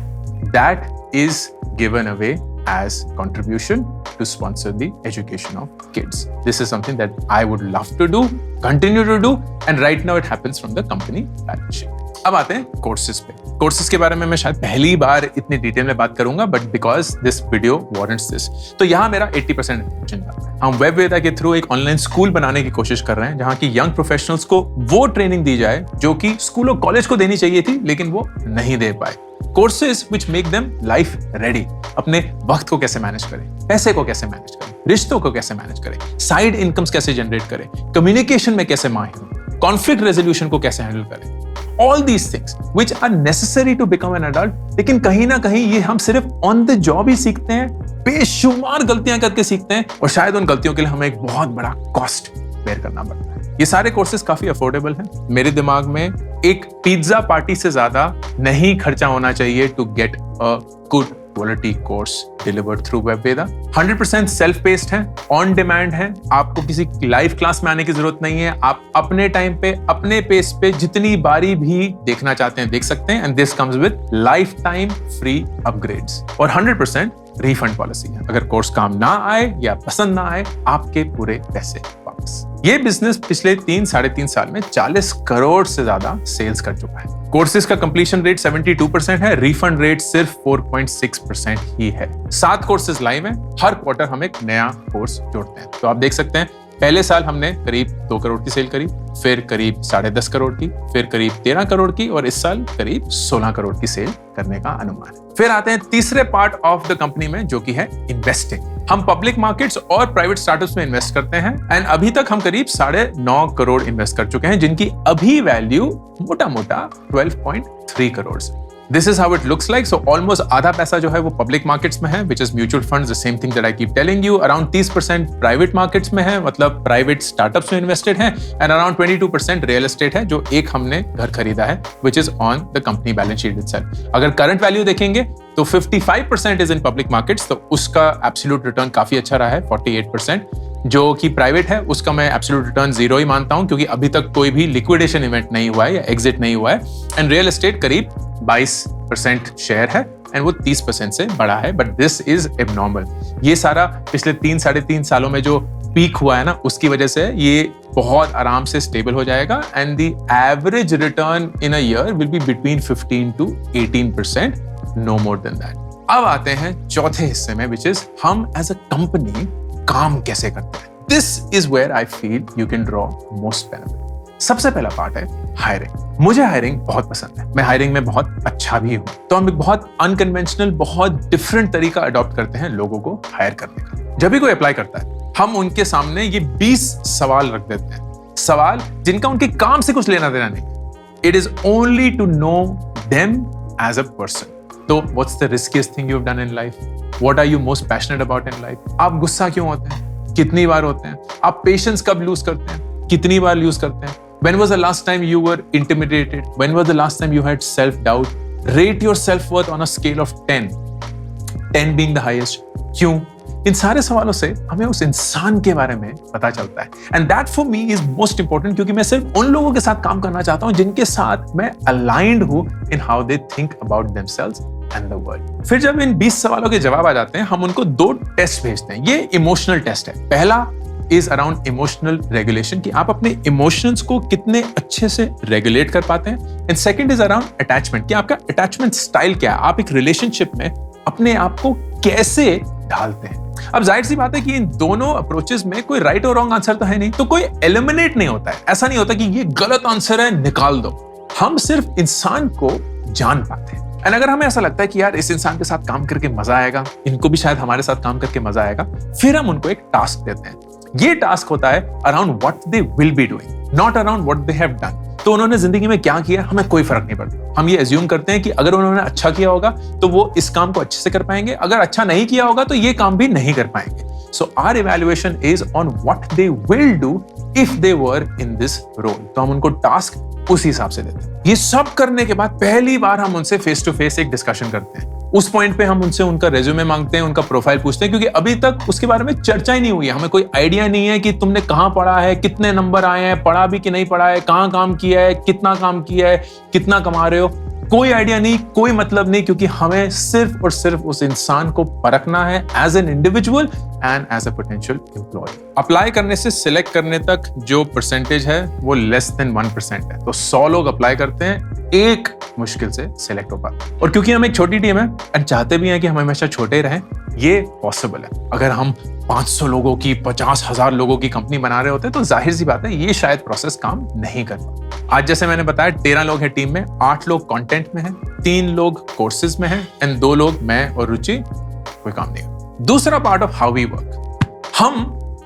that is given away as contribution to sponsor the education of kids. This is something that I would love to do, continue to do, and right now it happens from the company balance sheet. अब आते हैं courses पे। Courses के बारे में मैं शायद पहली बार इतनी डिटेल में बात करूंगा, but because this video warrants this. तो यहाँ मेरा 80% अटेंशन जाता है। हम वेबवेदा के थ्रू एक ऑनलाइन स्कूल बनाने की कोशिश कर रहे हैं, जहाँ की यंग प्रोफेशनल्स को वो ट्रेनिंग दी जाए जो कि स्कूल और कॉलेज को देनी चाहिए थी, लेकिन वो नहीं दे पाए। Courses which make them life ready. अपने वक्त को कैसे मैनेज करें, पैसे को कैसे मैनेज करें, रिश्तों को कैसे मैनेज करें, साइड इनकम्स कैसे जनरेट करें, कम्युनिकेशन में कैसे माहिर हो, कॉन्फ्लिक्ट रेजोल्यूशन को कैसे हैंडल करें। All these things which are necessary to become an adult, लेकिन कहीं ना कहीं ये हम सिर्फ ऑन द जॉब ही सीखते हैं, बेशुमार गलतियां करके सीखते हैं, और शायद उन गलतियों के लिए हमें एक बहुत बड़ा कॉस्ट बेयर करना पड़ता है। ये सारे कोर्सेज काफी अफोर्डेबल हैं। मेरे दिमाग में एक पिज्जा पार्टी से ज्यादा नहीं खर्चा होना चाहिए to get a good quality course delivered through WebVeda. 100% self paced है, ऑन डिमांड है, आपको किसी लाइव क्लास में आने की जरूरत नहीं है। आप अपने टाइम पे, अपने पेस पे जितनी बारी भी देखना चाहते हैं देख सकते हैं, and this comes with life time free upgrades और 100% रिफंड पॉलिसी है। अगर कोर्स काम ना आए या पसंद ना आए, आपके पूरे पैसे वापस। ये बिजनेस पिछले 3-3.5 साल में 40 करोड़ से ज्यादा सेल्स कर चुका है। कोर्सेज का कंप्लीशन रेट 72% है, रिफंड रेट सिर्फ 4.6% ही है। 7 कोर्सेज लाइव हैं, हर क्वार्टर हम एक नया कोर्स जोड़ते हैं। तो आप देख सकते हैं, पहले साल हमने करीब 2 करोड़ की सेल करी, फिर करीब 10.5 करोड़ की, फिर करीब 13 करोड़ की, और इस साल करीब 16 करोड़ की सेल करने का अनुमान है। फिर आते हैं तीसरे पार्ट ऑफ द कंपनी में, जो कि है इन्वेस्टिंग। हम पब्लिक मार्केट्स और प्राइवेट स्टार्टअप्स में इन्वेस्ट करते हैं, एंड अभी तक हम करीब 9.5 करोड़ इन्वेस्ट कर चुके हैं, जिनकी अभी वैल्यू मोटा मोटा 12.3 करोड़ है। This is how it looks like. So almost आधा पैसा जो है वो पब्लिक मार्केट्स में है, which is mutual funds, the same thing that I keep telling you. Around 30% private markets में है, मतलब प्राइवेट स्टार्टअप्स में इन्वेस्टेड है, and around 22% रियल एस्टेट है, जो एक हमने घर खरीदा है, which is on the company balance sheet itself. अगर करंट वैल्यू देखेंगे तो 55% is in public markets, तो उसका एब्सोल्यूट रिटर्न काफी अच्छा रहा है, 48%. जो कि प्राइवेट है उसका मैं एब्सोल्यूट रिटर्न 0 ही मानता हूं, क्योंकि अभी तक कोई भी लिक्विडेशन इवेंट नहीं हुआ है या एग्जिट नहीं हुआ है. एंड रियल एस्टेट करीब 22% शेयर है एंड वो 30% से बड़ा है, बट दिस इज एबनॉर्मल. ये सारा पिछले 3-3.5 सालों में जो पीक हुआ है ना, उसकी वजह से ये बहुत आराम से स्टेबल हो जाएगा. And the average return in a year will be between 15 to 18%, no more than that. अब आते हैं चौथे हिस्से में, विच इज हम एज अ कंपनी काम कैसे करते हैं. This is where I feel you can draw most benefit. सबसे पहला पार्ट है हायरिंग. मुझे हायरिंग बहुत पसंद है, मैं हायरिंग में बहुत अच्छा भी हूं. तो हम एक बहुत अनकन्वेंशनल, बहुत डिफरेंट तरीका अडॉप्ट करते हैं लोगों को हायर करने का. जब भी कोई अप्लाई करता है, हम उनके सामने ये 20 सवाल रख देते हैं, सवाल जिनका उनके काम से कुछ लेना देना नहीं. It is only to know them as a person. तो what's the riskiest thing you have done in life? What are you most passionate about in life? आप गुस्सा क्यों होते हैं? कितनी बार होते हैं? आप पेशेंस कब लूज करते हैं? कितनी बार लूज करते हैं? When was the last time you were intimidated? When was the last time you had self-doubt? Rate your self-worth on a scale of 10. 10 being the highest. क्यों? इन सारे सवालों से हमें उस इंसान के बारे में पता चलता है. And that for me is most important, क्योंकि मैं सिर्फ उन लोगों के साथ काम करना चाहता हूं जिनके साथ मैं अलाइंड हूं in how they think about themselves and the world. फिर जब इन 20 सवालों के जवाब आ जाते हैं, हम उनको 2 टेस्ट भेजते हैं. ये इमोशनल टेस्ट है. पहला इज अराउंड इमोशनल रेगुलेशन, कि आप अपने इमोशंस को कितने अच्छे से रेगुलेट कर पाते हैं. And second is around attachment, कि आपका अटैचमेंट स्टाइल क्या है, आप एक रिलेशनशिप में अपने आप को कैसे ढालते हैं. अब जाहिर सी बात है कि इन दोनों अप्रोचेस में कोई राइट और रॉन्ग आंसर तो है नहीं, तो कोई एलिमिनेट नहीं होता है. ऐसा नहीं होता कि ये गलत आंसर है, निकाल दो. हम सिर्फ इंसान को जान पाते हैं. एंड अगर हमें ऐसा लगता है कि यार इस इंसान के साथ काम करके मजा आएगा, इनको भी शायद हमारे साथ काम करके मजा आएगा, फिर हम उनको एक टास्क देते हैं. ये टास्क होता है around what they will be doing, not around what they have done. तो उन्होंने जिंदगी में क्या किया, हमें कोई फर्क नहीं पड़ता. हम ये एज्यूम करते हैं कि अगर उन्होंने अच्छा किया होगा तो वो इस काम को अच्छे से कर पाएंगे, अगर अच्छा नहीं किया होगा तो ये काम भी नहीं कर पाएंगे. So our evaluation is on what they will do if they were in this role. तो हम उनको टास्क उस हिसाब से देते हैं. ये सब करने के बाद पहली बार हम उनसे फेस टू फेस एक डिस्कशन करते हैं. उस पॉइंट पे हम उनसे उनका रेज्यूमे मांगते हैं, उनका प्रोफाइल पूछते हैं, क्योंकि अभी तक उसके बारे में चर्चा ही नहीं हुई है. हमें कोई आइडिया नहीं है कि तुमने कहां पढ़ा है, कितने नंबर आए हैं, पढ़ा भी कि नहीं पढ़ा है, कहां काम किया है, कितना काम किया है, कितना कमा रहे हो. कोई आइडिया नहीं, कोई मतलब नहीं, क्योंकि हमें सिर्फ और सिर्फ उस इंसान को परखना है as an individual and as a potential employee. Apply करने से सिलेक्ट करने तक जो परसेंटेज है वो लेस देन 1% है. तो 100 लोग अप्लाई करते हैं, एक मुश्किल से सिलेक्ट हो पाता. और क्योंकि हम एक छोटी टीम है और चाहते भी हैं कि हम हमेशा छोटे रहें, ये पॉसिबल है. अगर हम 500 लोगों की, 50,000 लोगों की कंपनी बना रहे होते तो जाहिर सी बात है ये शायद प्रोसेस काम नहीं कर पाता. आज जैसे मैंने बताया 13 लोग हैं टीम में, 8 लोग कंटेंट में हैं, 3 लोग कोर्सेज में हैं एंड 2 लोग, मैं और रुचि, कोई काम नहीं. दूसरा part of how we work, हम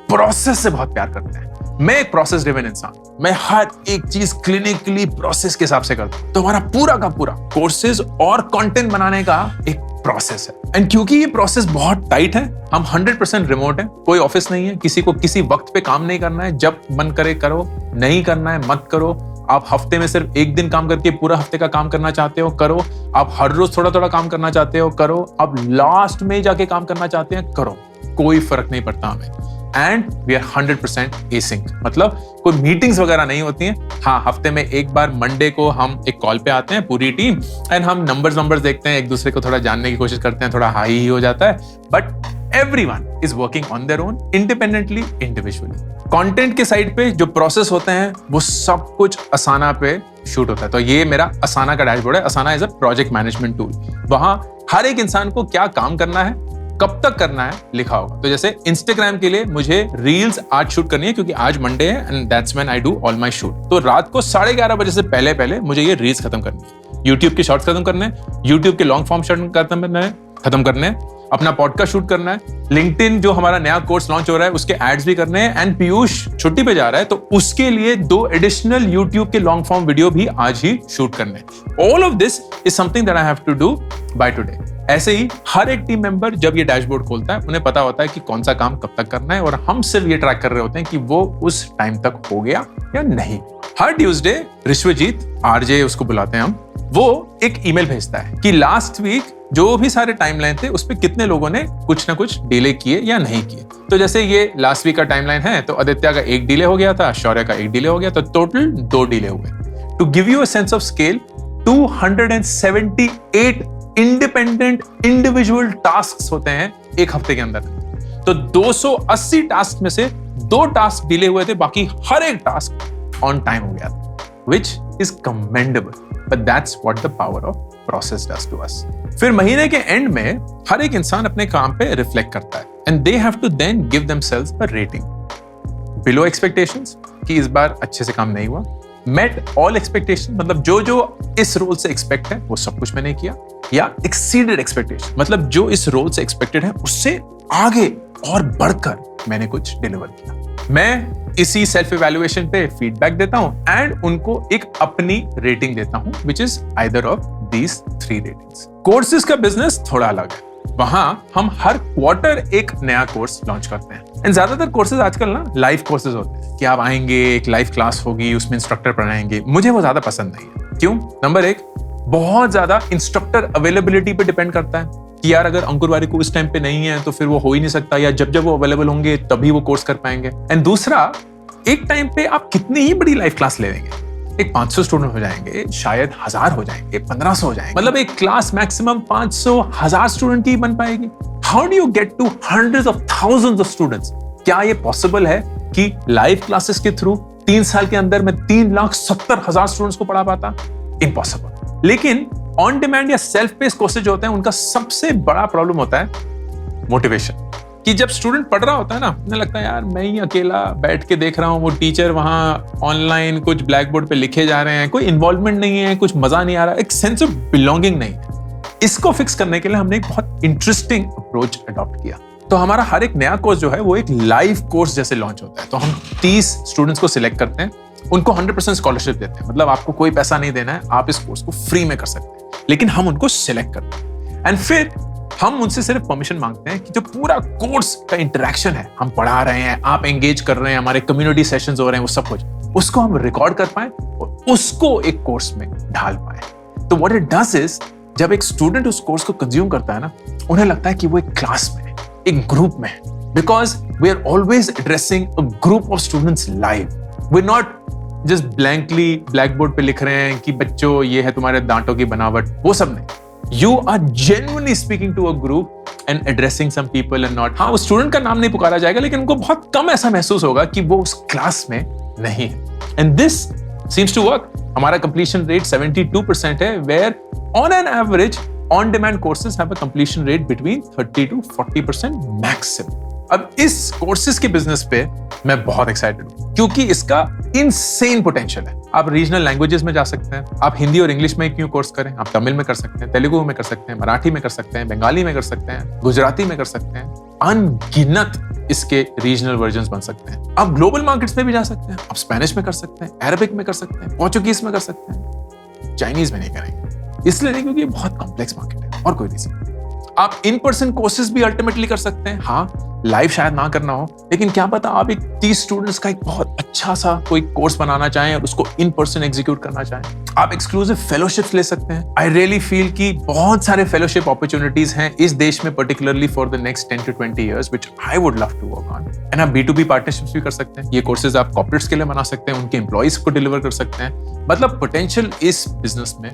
प्रोसेस से बहुत प्यार करते हैं. मैं एक प्रोसेस ड्रिवन इंसान, मैं हर एक चीज क्लिनिकली प्रोसेस के हिसाब से करता हूं. तो हमारा पूरा का पूरा कोर्सेज और कंटेंट बनाने का एक प्रोसेस है. एंड क्योंकि ये प्रोसेस बहुत टाइट है, हम 100% रिमोट है, कोई ऑफिस नहीं है, किसी को किसी वक्त पे काम नहीं करना है. जब मन करे करो, नहीं करना है मत करो. आप हफ्ते में सिर्फ एक दिन काम करके पूरा हफ्ते का काम करना चाहते हो, करो. आप हर रोज थोड़ा थोड़ा काम करना चाहते हो, करो. आप लास्ट में जाके काम करना चाहते हैं, करो. कोई फर्क नहीं पड़ता हमें. एंड वी आर 100% एसिंक, मतलब कोई मीटिंग्स वगैरह नहीं होती हैं. हाँ, हफ्ते में एक बार मंडे को हम एक कॉल पे आते हैं पूरी टीम एंड हम नंबर्स देखते हैं, एक दूसरे को थोड़ा जानने की कोशिश करते हैं, थोड़ा हाई ही हो जाता है. But everyone is working on their own, independently, individually. Content के साइड पे जो प्रोसेस होते हैं वो सब कुछ असाना पे शूट होता है. तो ये मेरा असाना का डैशबोर्ड है. Asana is a project management tool. वहां हर एक इंसान को क्या काम करना है, कब तक करना है, लिखा होगा. तो जैसे इंस्टाग्राम के लिए मुझे रील्स आज शूट करनी है, क्योंकि आज मंडे है and that's when I do all my shoot. तो रात को 11:30 बजे से पहले मुझे ये रील्स खत्म करनी है. यूट्यूब के शॉर्ट्स खत्म करने हैं, यूट्यूब के लॉन्ग फॉर्म शॉर्ट खत्म करने हैं, अपना पॉडकास्ट शूट करना है, लिंक्डइन जो हमारा नया कोर्स लॉन्च हो रहा है उसके एड्स भी करने हैं, एंड पीयूष छुट्टी पे जा रहा है तो उसके लिए 2 एडिशनल यूट्यूब के लॉन्ग फॉर्म वीडियो भी आज ही शूट करने हैं। All of this is something that I have to do by today. ऐसे ही हर एक टीम मेंबर जब ये डैशबोर्ड खोलता है उन्हें पता होता है कि कौन सा काम कब तक करना है, और हम सिर्फ ये ट्रैक कर रहे होते हैं कि वो उस टाइम तक हो गया या नहीं। हर ट्यूसडे ऋष्वजीत, आरजे उसको बुलाते हैं हम, वो एक ईमेल भेजता है कि लास्ट वीक जो भी सारे टाइमलाइन थे उस पे कितने लोगों ने कुछ ना कुछ डिले किए या नहीं किए। तो जैसे ये लास्ट वीक का टाइमलाइन है तो आदित्य का 1 डिले हो गया था, शौर्य का 1 डिले हो गया, तो टोटल 2 डिले हुए। To give you a sense of scale, 278 independent individual task होते हैं एक हफ्ते के अंदर। तो 280 टास्क में से 2 टास्क डिले हुए थे, बाकी हर एक टास्क ऑन टाइम हो गया था, which is commendable, but that's what the power of process does to us. फिर महीने के एंड में हर एक इंसान अपने काम पे रिफ्लेक्ट करता है, and they have to then give themselves a rating. Below expectations कि इस बार अच्छे से काम नहीं हुआ, met all expectations मतलब जो इस रोल से एक्सपेक्ट है वो सब कुछ मैंने किया, या exceeded expectation मतलब जो इस रोल से एक्सपेक्टेड है उससे आगे और बढ़कर मैंने कुछ डिलीवर किया। मैं इसी सेल्फ इवैल्यूएशन पे फीडबैक देता हूं एंड उनको एक अपनी रेटिंग देता हूं, which is either of these 3 ratings. Courses का बिजनेस थोड़ा अलग है। वहां हम हर क्वार्टर एक नया कोर्स लॉन्च करते हैं, एंड ज्यादातर कोर्सेज आजकल ना लाइव कोर्सेज होते हैं कि आप आएंगे, एक लाइव क्लास होगी, उसमें इंस्ट्रक्टर पढ़ाएंगे। मुझे वो ज्यादा पसंद नहीं है। क्यों? नंबर 1, बहुत ज्यादा इंस्ट्रक्टर अवेलेबिलिटी पे डिपेंड करता है कि यार अगर अंकुर वारिक को इस टाइम पे नहीं है तो फिर वो हो ही नहीं सकता, या जब वो अवेलेबल होंगे तभी वो कोर्स कर पाएंगे। एंड दूसरा, एक टाइम पे आप कितनी ही बड़ी लाइव क्लास ले लेंगे, एक 500 स्टूडेंट हो जाएंगे, शायद 1000 हो जाएंगे, 1500 हो जाएंगे, मतलब एक क्लास मैक्सिमम 500-1000 स्टूडेंट की बन पाएगी। How do you get to hundreds of thousands of students? क्या ये पॉसिबल है कि लाइव क्लासेस के थ्रू 3 साल के अंदर मैं 3,70,000 स्टूडेंट्स को पढ़ा पाता? इम्पॉसिबल। लेकिन ऑन डिमांड या सेल्फ पेस कोर्सेज जो होते हैं उनका सबसे बड़ा प्रॉब्लम होता है मोटिवेशन। कि जब स्टूडेंट पढ़ रहा होता है ना, उन्हें लगता है यार मैं ही अकेला बैठ के देख रहा हूँ, वो टीचर वहां ऑनलाइन कुछ ब्लैक बोर्ड पे लिखे जा रहे हैं, कोई इन्वॉल्वमेंट नहीं है, कुछ मजा नहीं आ रहा, एक सेंस ऑफ बिलोंगिंग नहीं है। इसको फिक्स करने के लिए हमने एक बहुत इंटरेस्टिंग अप्रोच अडॉप्ट किया। तो हमारा हर एक नया कोर्स जो है वो एक लाइव कोर्स जैसे लॉन्च होता है। तो हम 30 स्टूडेंट्स को सिलेक्ट करते हैं, उनको 100% स्कॉलरशिप देते हैं, मतलब आपको कोई पैसा नहीं देना है, आप इस कोर्स को फ्री में कर सकते हैं, लेकिन हम उनको सिलेक्ट करते हैं। एंड फिर हम उनसे सिर्फ परमिशन मांगते हैं कि जो पूरा कोर्स का इंटरेक्शन है, हम पढ़ा रहे हैं, आप एंगेज कर रहे हैं, हमारे कम्युनिटी सेशंस हो रहे हैं, वो सब कुछ उसको हम रिकॉर्ड कर पाए और उसको एक कोर्स में ढाल पाए। तो व्हाट इट डज इज, जब एक स्टूडेंट उस कोर्स को कंज्यूम करता है ना, उन्हें लगता है कि वो एक क्लास में है, एक ग्रुप में है, because we are always addressing a group of students live. We are not just blankly black board पे लिख रहे हैं कि बच्चों ये है तुम्हारे दांतों की बनावट, वो सब नहीं। You are genuinely speaking to a group and addressing some people and not. हाँ, उस स्टूडेंट का नाम नहीं पुकारा जाएगा, लेकिन उनको बहुत कम ऐसा महसूस होगा कि वो उस क्लास में नहीं है। And this seems to work. हमारा completion rate 72% है, where on an average on-demand courses have a completion rate between 30 to 40% maximum. अब इस कोर्सेज के बिजनेस पे मैं बहुत एक्साइटेड हूं, क्योंकि इसका इनसेन पोटेंशियल है। आप रीजनल लैंग्वेजेस में जा सकते हैं, आप हिंदी और इंग्लिश में क्यों कोर्स करें, आप तमिल में कर सकते हैं, तेलुगु में कर सकते हैं, मराठी में कर सकते हैं, बंगाली में कर सकते हैं, गुजराती में कर सकते हैं, अनगिनत इसके रीजनल वर्जन्स बन सकते हैं। आप ग्लोबल मार्केट्स में भी जा सकते हैं, आप स्पेनिश में कर सकते हैं, अरबिक में कर सकते हैं, पोर्चुगीज में कर सकते हैं, चाइनीज में नहीं करेंगे, इसलिए नहीं क्योंकि ये बहुत कॉम्प्लेक्स मार्केट है, और कोई रीजन। आप इन पर्सन कोर्सेज भी अल्टीमेटली कर सकते हैं। हाँ, लाइव शायद ना करना हो, लेकिन क्या पता आप एक 30 स्टूडेंट्स का एक बहुत अच्छा सा कोई कोर्स बनाना चाहें और उसको इन पर्सन एग्जीक्यूट करना चाहें। आप एक्सक्लूसिव फेलोशिप्स ले सकते हैं। आई रियली फील कि बहुत सारे फेलोशिप अपॉर्चुनिटीज हैं इस देश में, particularly for the next 10 to 20 years, which I would love to work on. And आप B2B पार्टनरशिप्स भी कर सकते हैं। ये कोर्सेज आप कॉर्पोरेट्स के लिए बना सकते हैं, उनके एम्प्लॉइज को डिलीवर कर सकते हैं। मतलब पोटेंशियल इस बिजनेस में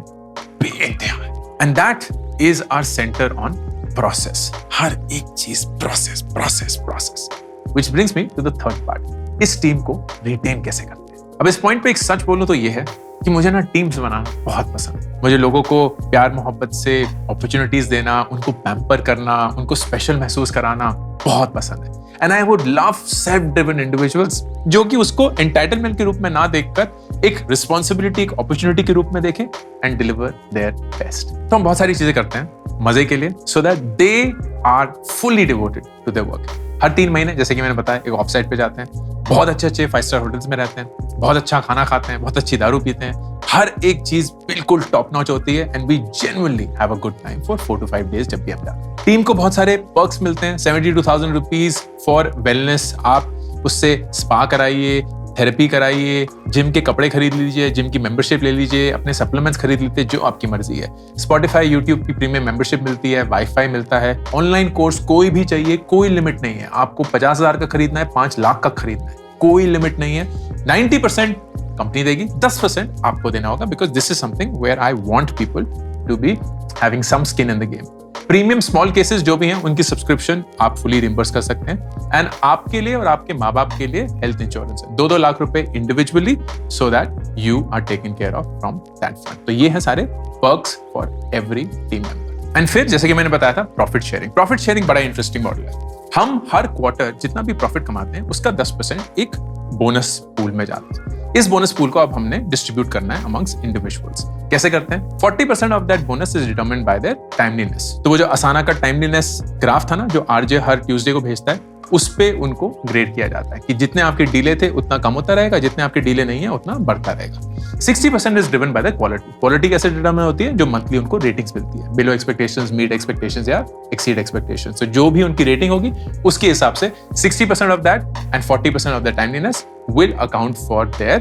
बेइंतहा है, and that is our centre on process. हर एक चीज process process process, which brings me to the third part. इस टीम को रिटेन कैसे करते हैं? अब इस पॉइंट पे एक सच बोलूं तो ये है कि मुझे ना टीम्स बनाना बहुत पसंद है। मुझे लोगों को प्यार मोहब्बत से अपॉर्चुनिटीज देना, उनको पैम्पर करना, उनको स्पेशल महसूस कराना बहुत पसंद है। And I would love self driven individuals जो कि उसको एंटाइटलमेंट के रूप में ना देखकर एक रिस्पॉन्सिबिलिटी, एक अपॉर्चुनिटी के रूप में देखें एंड डिलीवर देयर बेस्ट। तो हम बहुत सारी चीजें करते हैं। मजे के लिए, so that they are fully devoted to their work. हर 3 महीने, जैसे कि मैंने बताया, एक ऑफ साइट पे जाते हैं, बहुत अच्छे 5 स्टार होटल्स में रहते हैं, बहुत अच्छा खाना खाते हैं, बहुत अच्छी दारू पीते हैं, हर एक चीज बिल्कुल टॉप नॉच होती है, and we genuinely have a good time for 4 to 5 days जब भी हम जाते हैं। टीम को बहुत सारे पर्क्स मिलते हैं, 72,000 रुपीज फॉर वेलनेस। आप उससे स्पा कराइए, थेरेपी कराइए, जिम के कपड़े खरीद लीजिए, जिम की मेंबरशिप ले लीजिए, अपने सप्लीमेंट्स खरीद लीजिए, जो आपकी मर्जी है। स्पॉटिफाई, यूट्यूब की प्रीमियम मेंबरशिप मिलती है, वाईफाई मिलता है, ऑनलाइन कोर्स कोई भी चाहिए, कोई लिमिट नहीं है। आपको 50,000 का खरीदना है, 5 लाख का खरीदना है, कोई लिमिट नहीं है। 90% कंपनी देगी, 10% आपको देना होगा, because this is something where I want people to be having some skin in the game. Premium small cases जो भी हैं, उनकी सब्सक्रिप्शन आप फुली रिम्बर्स कर सकते हैं, एंड आपके लिए और आपके माँ बाप के लिए हेल्थ इंश्योरेंस है, 2-2 लाख रुपए individually, so that you are taken care of from that fund. तो ये है सारे perks for every team member. And फिर जैसे कि मैंने बताया था, प्रॉफिट शेयरिंग। प्रॉफिट शेयरिंग बड़ा इंटरेस्टिंग मॉडल है। हम हर क्वार्टर जितना भी प्रॉफिट कमाते हैं, उसका 10% एक बोनस पूल में जाता है। इस बोनस पूल को अब हमने डिस्ट्रीब्यूट करना है अमंग्स इंडिविजुअल्स। कैसे करते हैं? 40% of that bonus is determined bye there timeliness. तो वो जो असाना का टाइमलीनेस ग्राफ था ना, जो आरजे हर ट्यूसडे को भेजता है, उस पे उनको ग्रेड किया जाता है कि जितने आपके डीले थे उतना कम होता रहेगा, जितने आपके डीले नहीं है उतना बढ़ता रहेगा। 60% is driven by the quality. Quality कैसे डिटरमाइन होती है? जो मंथली उनको रेटिंग्स मिलती है, बिलो एक्सपेक्टेशंस, मीट एक्सपेक्टेशंस या एक्सीड एक्सपेक्टेशंस। तो जो भी उनकी रेटिंग होगी उसके हिसाब से 60% of that and 40% of the timeliness will account for their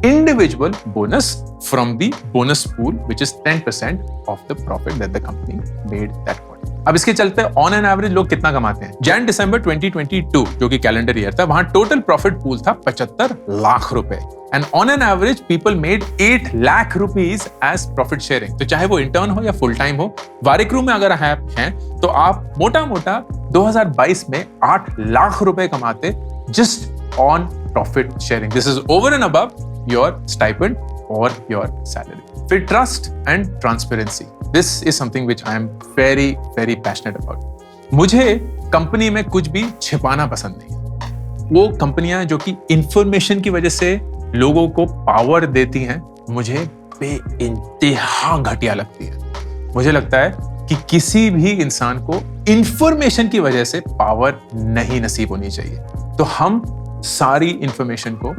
individual bonus from the bonus pool, which is 10% of the profit that the company made that quarter. अब इसके चलते ऑन एन एवरेज लोग कितना कमाते हैं? जैन दिसंबर 2022 जो कि कैलेंडर ईयर था, वहां टोटल प्रॉफिट पूल था 75 लाख रुपए, and on an average people made 8 lakh rupees as profit sharing. तो चाहे वो इंटर्न हो या फुल टाइम हो, वारिक्रू में अगर आप हैं तो आप मोटा मोटा 2022 में 8 लाख रुपए कमाते just on profit sharing. This is over and above your stipend or your salary. फिर trust and transparency. This is something which I am very, very passionate about. मुझे कंपनी में कुछ भी छिपाना पसंद नहीं है। वो कंपनियां जो कि इंफॉर्मेशन की वजह से लोगों को पावर देती हैं, मुझे बेइंतहा घटिया लगती है। मुझे लगता है कि किसी भी इंसान को इंफॉर्मेशन की वजह से पावर नहीं नसीब होनी चाहिए। तो हम सारी इंफॉर्मेशन को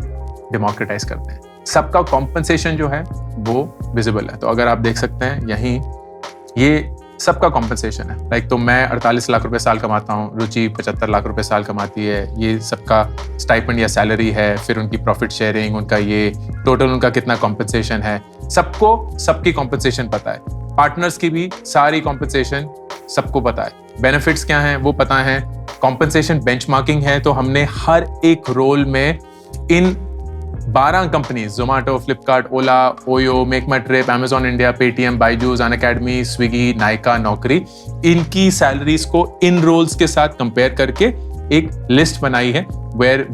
डेमोक्रेटाइज करते हैं। सबका कॉम्पनसेशन जो है वो विजिबल है। तो अगर आप देख सकते हैं यहीं, ये सबका कॉम्पनसेशन है। लाइक तो मैं 48 लाख रुपए साल कमाता हूँ, रुचि 75 लाख रुपए साल कमाती है, ये सबका स्टाइपेंड या सैलरी है, फिर उनकी प्रॉफिट शेयरिंग, उनका ये टोटल उनका कितना कॉम्पनसेशन है, सबको सबकी कॉम्पनसेशन पता है। पार्टनर्स की भी सारी कॉम्पनसेशन सबको पता है, बेनिफिट्स क्या हैं वो पता है, कॉम्पनसेशन बेंचमार्किंग है। तो हमने हर एक रोल में इन 12 company, Zomato, Flipkart, Ola, OYO, make my trip, Amazon India, Paytm, Byju's, Unacademy, Swiggy, Nykaa, Naukri, इनकी सैलरीज को इन रोल्स के साथ कंपेयर करके एक लिस्ट बनाई है, वेयर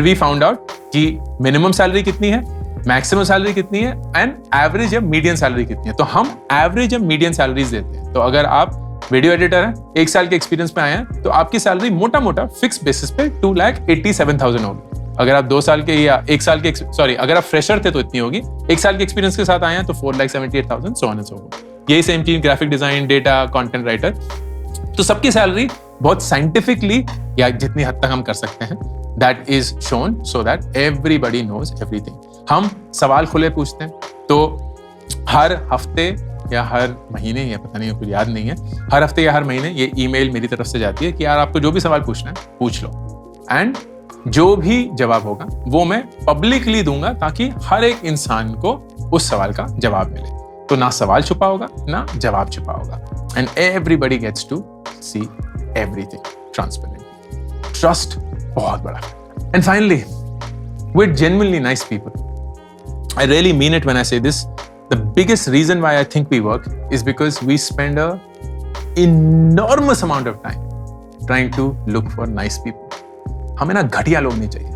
वी फाउंड आउट कि मिनिमम सैलरी कितनी है, मैक्सिमम सैलरी कितनी है, एंड एवरेज या मीडियन सैलरी कितनी है। तो हम एवरेज या मीडियन सैलरीज देते हैं। तो अगर आप वीडियो एडिटर हैं, 1 साल के एक्सपीरियंस पे आए हैं, तो आपकी सैलरी मोटा मोटा फिक्स बेसिस पे 2,87,000 होगी। अगर आप 2 साल के या 1 साल के, सॉरी, अगर आप फ्रेशर थे तो इतनी होगी। 1 साल के एक्सपीरियंस के साथ आए हैं तो 4,78,000, सो ऑन एंड सो फॉर्थ। यही सेम चीज graphic design, data, content writer. तो सबकी सैलरी बहुत साइंटिफिकली, या जितनी हद तक हम कर सकते हैं, that is shown so that everybody knows everything. हम सवाल खुले पूछते हैं, तो हर हफ्ते या हर महीने, या पता नहीं, कुछ याद नहीं है, हर हफ्ते या हर महीने ये ईमेल मेरी तरफ से जाती है कि यार आपको जो भी सवाल पूछना है पूछ लो, एंड जो भी जवाब होगा वो मैं पब्लिकली दूंगा, ताकि हर एक इंसान को उस सवाल का जवाब मिले। तो ना सवाल छुपा होगा ना जवाब छुपा होगा, and everybody gets to see everything transparently. Trust बहुत बड़ा। And finally, we're genuinely nice people. I really mean it when I say this. The biggest reason why I think we work is because we spend a enormous amount of time trying to look for nice people. हमें ना घटिया लोग नहीं चाहिए,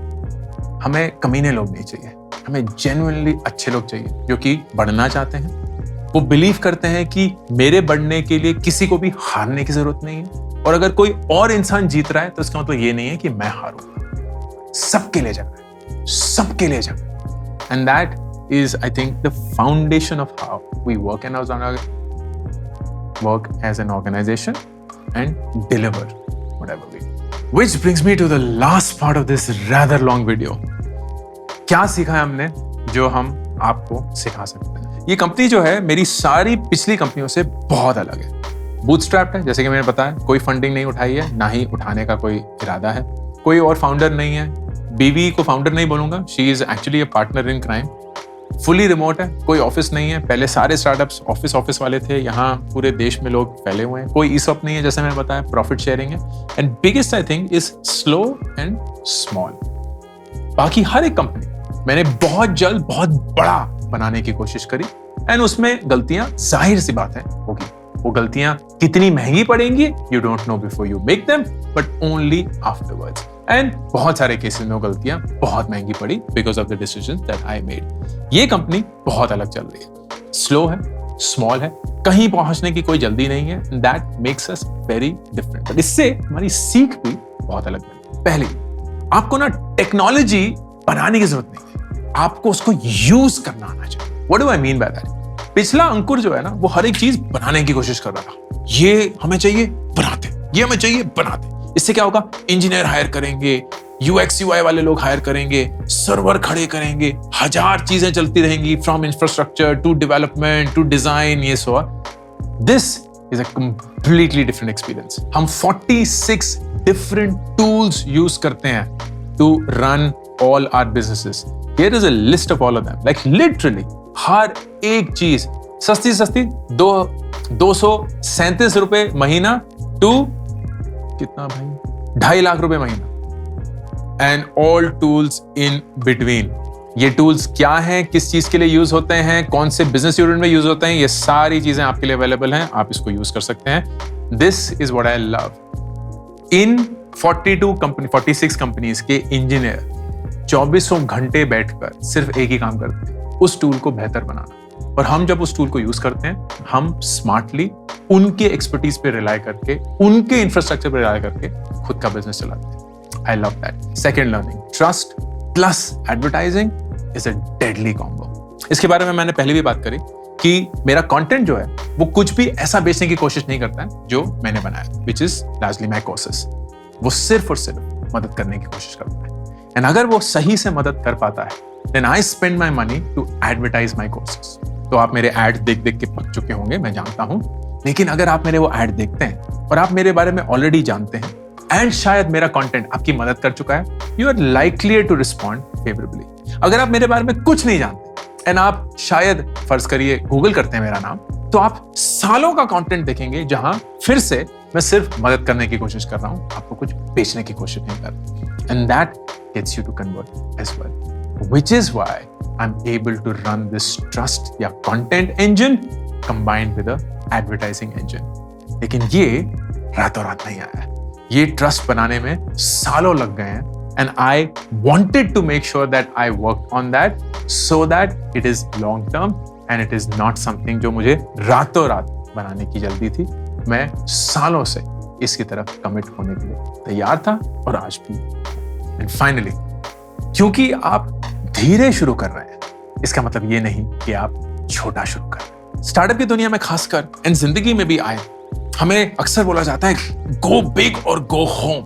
हमें कमीने लोग नहीं चाहिए, हमें genuinely अच्छे लोग चाहिए जो कि बढ़ना चाहते हैं। वो बिलीव करते हैं कि मेरे बढ़ने के लिए किसी को भी हारने की जरूरत नहीं है, और अगर कोई और इंसान जीत रहा है तो इसका मतलब ये नहीं है कि मैं हारूंगा। सबके लिए जगह है, सबके लिए जगह। And that is, I think, the foundation of how we work in Ozana. work as an organization and deliver whatever we do. Which brings me to the last part of this rather long video. क्या सीखा है हमने जो हम आपको सिखा सकते हैं? ये कंपनी जो है मेरी सारी पिछली कंपनियों से बहुत अलग है। बूटस्ट्रैप्ड है, जैसे कि मैंने बताया, कोई फंडिंग नहीं उठाई है, ना ही उठाने का कोई इरादा है। कोई और फाउंडर नहीं है, बीवी को फाउंडर नहीं बोलूंगा, she is actually a partner in crime. Fully remote है, कोई ऑफिस नहीं है। पहले सारे स्टार्टअप्स ऑफिस वाले थे, यहाँ पूरे देश में लोग फैले हुए हैं। कोई ईसॉप नहीं है, जैसे मैंने बताया, प्रॉफिट शेयरिंग है। And biggest I think is slow and small. बाकी हर एक कंपनी मैंने बहुत जल्द बहुत बड़ा बनाने की कोशिश करी, एंड उसमें गलतियां जाहिर सी बात है होगी। वो गलतियां कितनी महंगी पड़ेंगी, you don't know before you make them, but only afterwards. And बहुत सारे केसेस में वो गलतियां बहुत महंगी पड़ी because of the decisions that I made. ये कंपनी बहुत अलग चल रही है, स्लो है, स्मॉल है, कहीं पहुंचने की कोई जल्दी नहीं है। That makes us very different. But इससे हमारी सीख भी बहुत अलग है। पहली, आपको ना टेक्नोलॉजी बनाने की जरूरत नहीं है, आपको उसको यूज करना आना चाहिए। What do I mean by that? पिछला अंकुर जो है ना, वो हर एक चीज बनाने की कोशिश कर रहा था। ये हमें चाहिए, बनाते, ये हमें चाहिए, बनाते। इससे क्या होगा? इंजीनियर हायर करेंगे, यूएक्स यूआई वाले लोग हायर करेंगे, सर्वर खड़े करेंगे, हजार चीजें चलती रहेंगी, from infrastructure to development to design, ये so. This is a completely different experience. हम 46 डिफरेंट टूल्स यूज करते हैं to run all our businesses. Here is a list of all of them, like literally हर एक चीज सस्ती सस्ती 237 रुपए महीना टू कितना भाई, 2.5 लाख रुपए महीना, and all tools in between. ये टूल्स क्या हैं, किस चीज के लिए यूज होते हैं, कौन से बिजनेस यूनिट में यूज होते हैं, ये सारी चीजें आपके लिए अवेलेबल हैं, आप इसको यूज कर सकते हैं। This is what I love. In 46 companies के इंजीनियर 24 घंटे बैठकर सिर्फ एक ही काम करते हैं, उस टूल को बेहतर बनाना। और हम जब उस टूल को यूज करते हैं, हम स्मार्टली उनके एक्सपर्टीज पे रिलाय करके, उनके इंफ्रास्ट्रक्चर पे रिलाय करके खुद का बिजनेस चलाते हैं। I love that. Second learning, trust plus advertising is a deadly combo. इसके बारे में मैंने पहले भी बात करी कि मेरा कंटेंट जो है वो कुछ भी ऐसा बेचने की कोशिश नहीं करता है जो मैंने बनाया, which is largely my courses. वो सिर्फ और सिर्फ मदद करने की कोशिश करता है। एंड अगर वो सही से मदद कर पाता है, then I spend my money to advertise my courses. तो आप मेरे एड देख देख के पक चुके होंगे, मैं जानता हूं। लेकिन अगर आप मेरे वो ऐड देखते हैं और आप मेरे बारे में ऑलरेडी जानते हैं, एंड शायद मेरा कंटेंट आपकी मदद कर चुका है, you are likely to respond favourably. अगर आप मेरे बारे में कुछ नहीं जानते एंड आप शायद फर्ज करिए गूगल करते हैं मेरा नाम, तो आप सालों का कंटेंट देखेंगे जहां फिर से मैं सिर्फ मदद करने की कोशिश कर रहा हूं, आपको कुछ बेचने की कोशिश नहीं कर रहा। And that gets you to convert as well, which is why I am able to run this trust या content engine combined with advertising engine. लेकिन ये रातों रात नहीं आया, ये ट्रस्ट बनाने में सालों लग गए हैं। And I wanted to make sure that I work on that so that it is long term and it is not something जो मुझे रातों रात बनाने की जल्दी थी। मैं सालों से इसकी तरफ कमिट होने के लिए तैयार था और आज भी। एंड फाइनली, क्योंकि आप धीरे शुरू कर रहे हैं, इसका मतलब ये नहीं कि आप छोटा शुरू कर रहे हैं। स्टार्टअप की दुनिया में खासकर एंड जिंदगी में भी आए, हमें अक्सर बोला जाता है गो बिग और गो होम,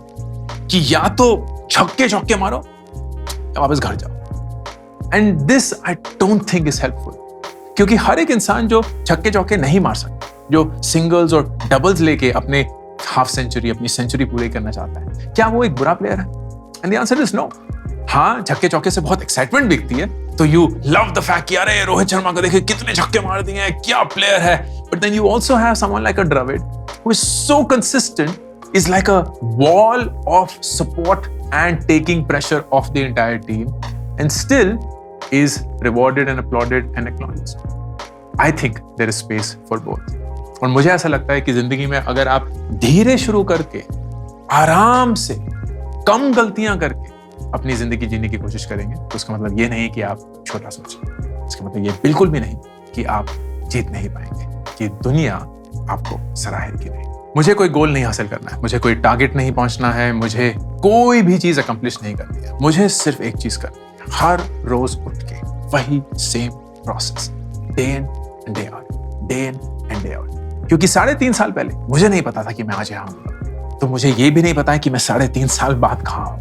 कि या तो छक्के चौके मारो या वापस घर जाओ। And this I don't think is helpful, क्योंकि हर एक इंसान जो छक्के चौके नहीं मार सकता, जो सिंगल्स और डबल्स लेके अपने हाफ सेंचुरी, अपनी सेंचुरी पूरी करना चाहता है, क्या वो एक बुरा प्लेयर है? And the answer is no. हाँ, छक्के चौके से बहुत एक्साइटमेंट दिखती है, तो यू लव द फैक्ट कि अरे रोहित शर्मा को देखिए कितने छक्के मार दिए हैं, क्या प्लेयर है। But then you also have someone like a Dravid who is so consistent, is like a wall of support and taking pressure off the entire team, and still is rewarded and applauded and acknowledged. I think there is space for both. और मुझे ऐसा लगता है कि जिंदगी में अगर आप धीरे शुरू करके, आराम से, कम गलतियां करके अपनी जिंदगी जीने की कोशिश करेंगे, तो उसका मतलब ये नहीं कि आप छोटा सोचें। इसका मतलब ये बिल्कुल भी नहीं कि आप जीत नहीं पाएंगे, कि दुनिया आपको सराहेगी नहीं। मुझे कोई गोल नहीं हासिल करना है, मुझे कोई टारगेट नहीं पहुंचना है, मुझे कोई भी चीज अकम्प्लिश नहीं करनी है। मुझे सिर्फ एक चीज करनी है, हर रोज उठ के वही same process, day in and day out, day in and day out. क्योंकि 3.5 साल पहले मुझे नहीं पता था कि मैं आज यहाँ हूँ, तो मुझे ये भी नहीं पता है कि मैं 3.5 साल बाद कहाँ हूँ।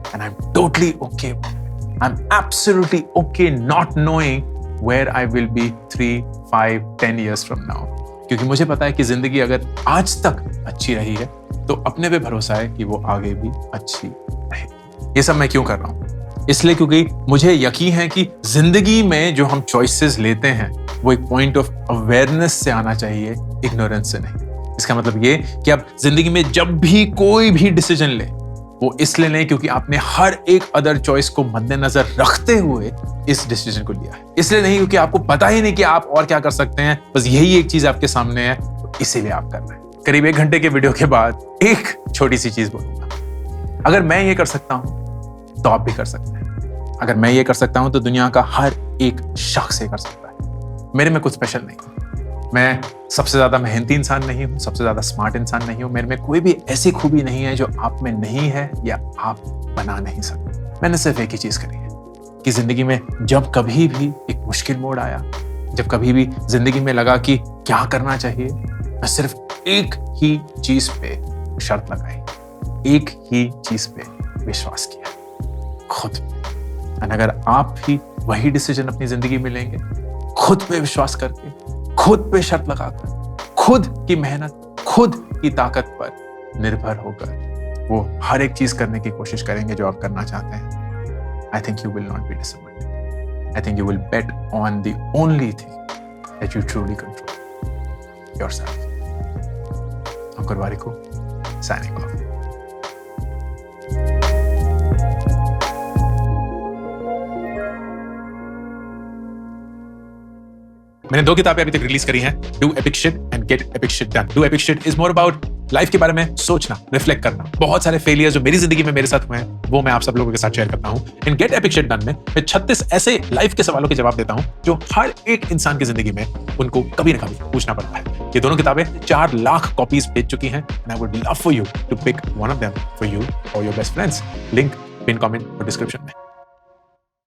And I am totally okay, I am absolutely okay not knowing where I will be 3, 5, 10 years from now। क्योंकि मुझे पता है कि जिंदगी अगर आज तक अच्छी रही है तो अपने पे भरोसा है कि वो आगे भी अच्छी रहेगी। ये सब मैं क्यों कर रहा हूँ? इसलिए क्योंकि मुझे यकीन है कि जिंदगी में जो हम चॉइसेस लेते हैं वो एक पॉइंट ऑफ अवेयरनेस से आना चाहिए, इग्नोरेंस से नहीं। इसका मतलब ये कि आप जिंदगी में जब भी कोई भी डिसीजन ले वो इसलिए लें क्योंकि आपने हर एक अदर चॉइस को मद्देनजर रखते हुए इस डिसीजन को लिया है। इसलिए नहीं क्योंकि आपको पता ही नहीं कि आप और क्या कर सकते हैं, बस यही एक चीज आपके सामने है, तो इसीलिए आप कर रहे हैं। करीब 1 घंटे के वीडियो के बाद एक छोटी सी चीज बोलूंगा, अगर मैं ये कर सकता हूं तो आप भी कर सकते हैं। अगर मैं ये कर सकता हूं तो दुनिया का हर एक शख्स ये कर सकता है। मेरे में कुछ स्पेशल नहीं, मैं सबसे ज्यादा मेहनती इंसान नहीं हूं, सबसे ज्यादा स्मार्ट इंसान नहीं हूं, मेरे में कोई भी ऐसी खूबी नहीं है जो आप में नहीं है या आप बना नहीं सकते। मैंने सिर्फ एक ही चीज करी है कि जिंदगी में जब कभी भी एक मुश्किल मोड़ आया, जब कभी भी जिंदगी में लगा कि क्या करना चाहिए, मैं सिर्फ एक ही चीज पे शर्त लगाई, एक ही चीज पे विश्वास किया, खुद पे। और अगर आप भी वही डिसीजन अपनी जिंदगी में लेंगे, खुद पे विश्वास करके, खुद पे शर्त लगाकर, खुद की मेहनत, खुद की ताकत पर निर्भर होकर वो हर एक चीज करने की कोशिश करेंगे जो आप करना चाहते हैं, I think you will not be disappointed. I think you will bet on the only thing that you truly control, yourself. Ankur Warikoo, signing off. मैंने 2 किताबें अभी तक रिलीज करी हैं, do epic shit and gate epic shit done. Do epic shit is more about life के बारे में सोचना, रिफ्लेक्ट करना। बहुत सारे फेलियर्स जो मेरी जिंदगी में मेरे साथ हुए हैं वो मैं आप सब लोगों के साथ शेयर करता हूं। इन गेट एपिक शिट डन में मैं 36 ऐसे लाइफ के सवालों के जवाब देता हूं जो हर एक इंसान की जिंदगी में उनको कभी ना कभी पूछना पड़ता है। ये दोनों किताबें 4 लाख कॉपीज बेच चुकी हैं and I would love for you to pick one of them for you और your best friends. Link pin comment और डिस्क्रिप्शन में।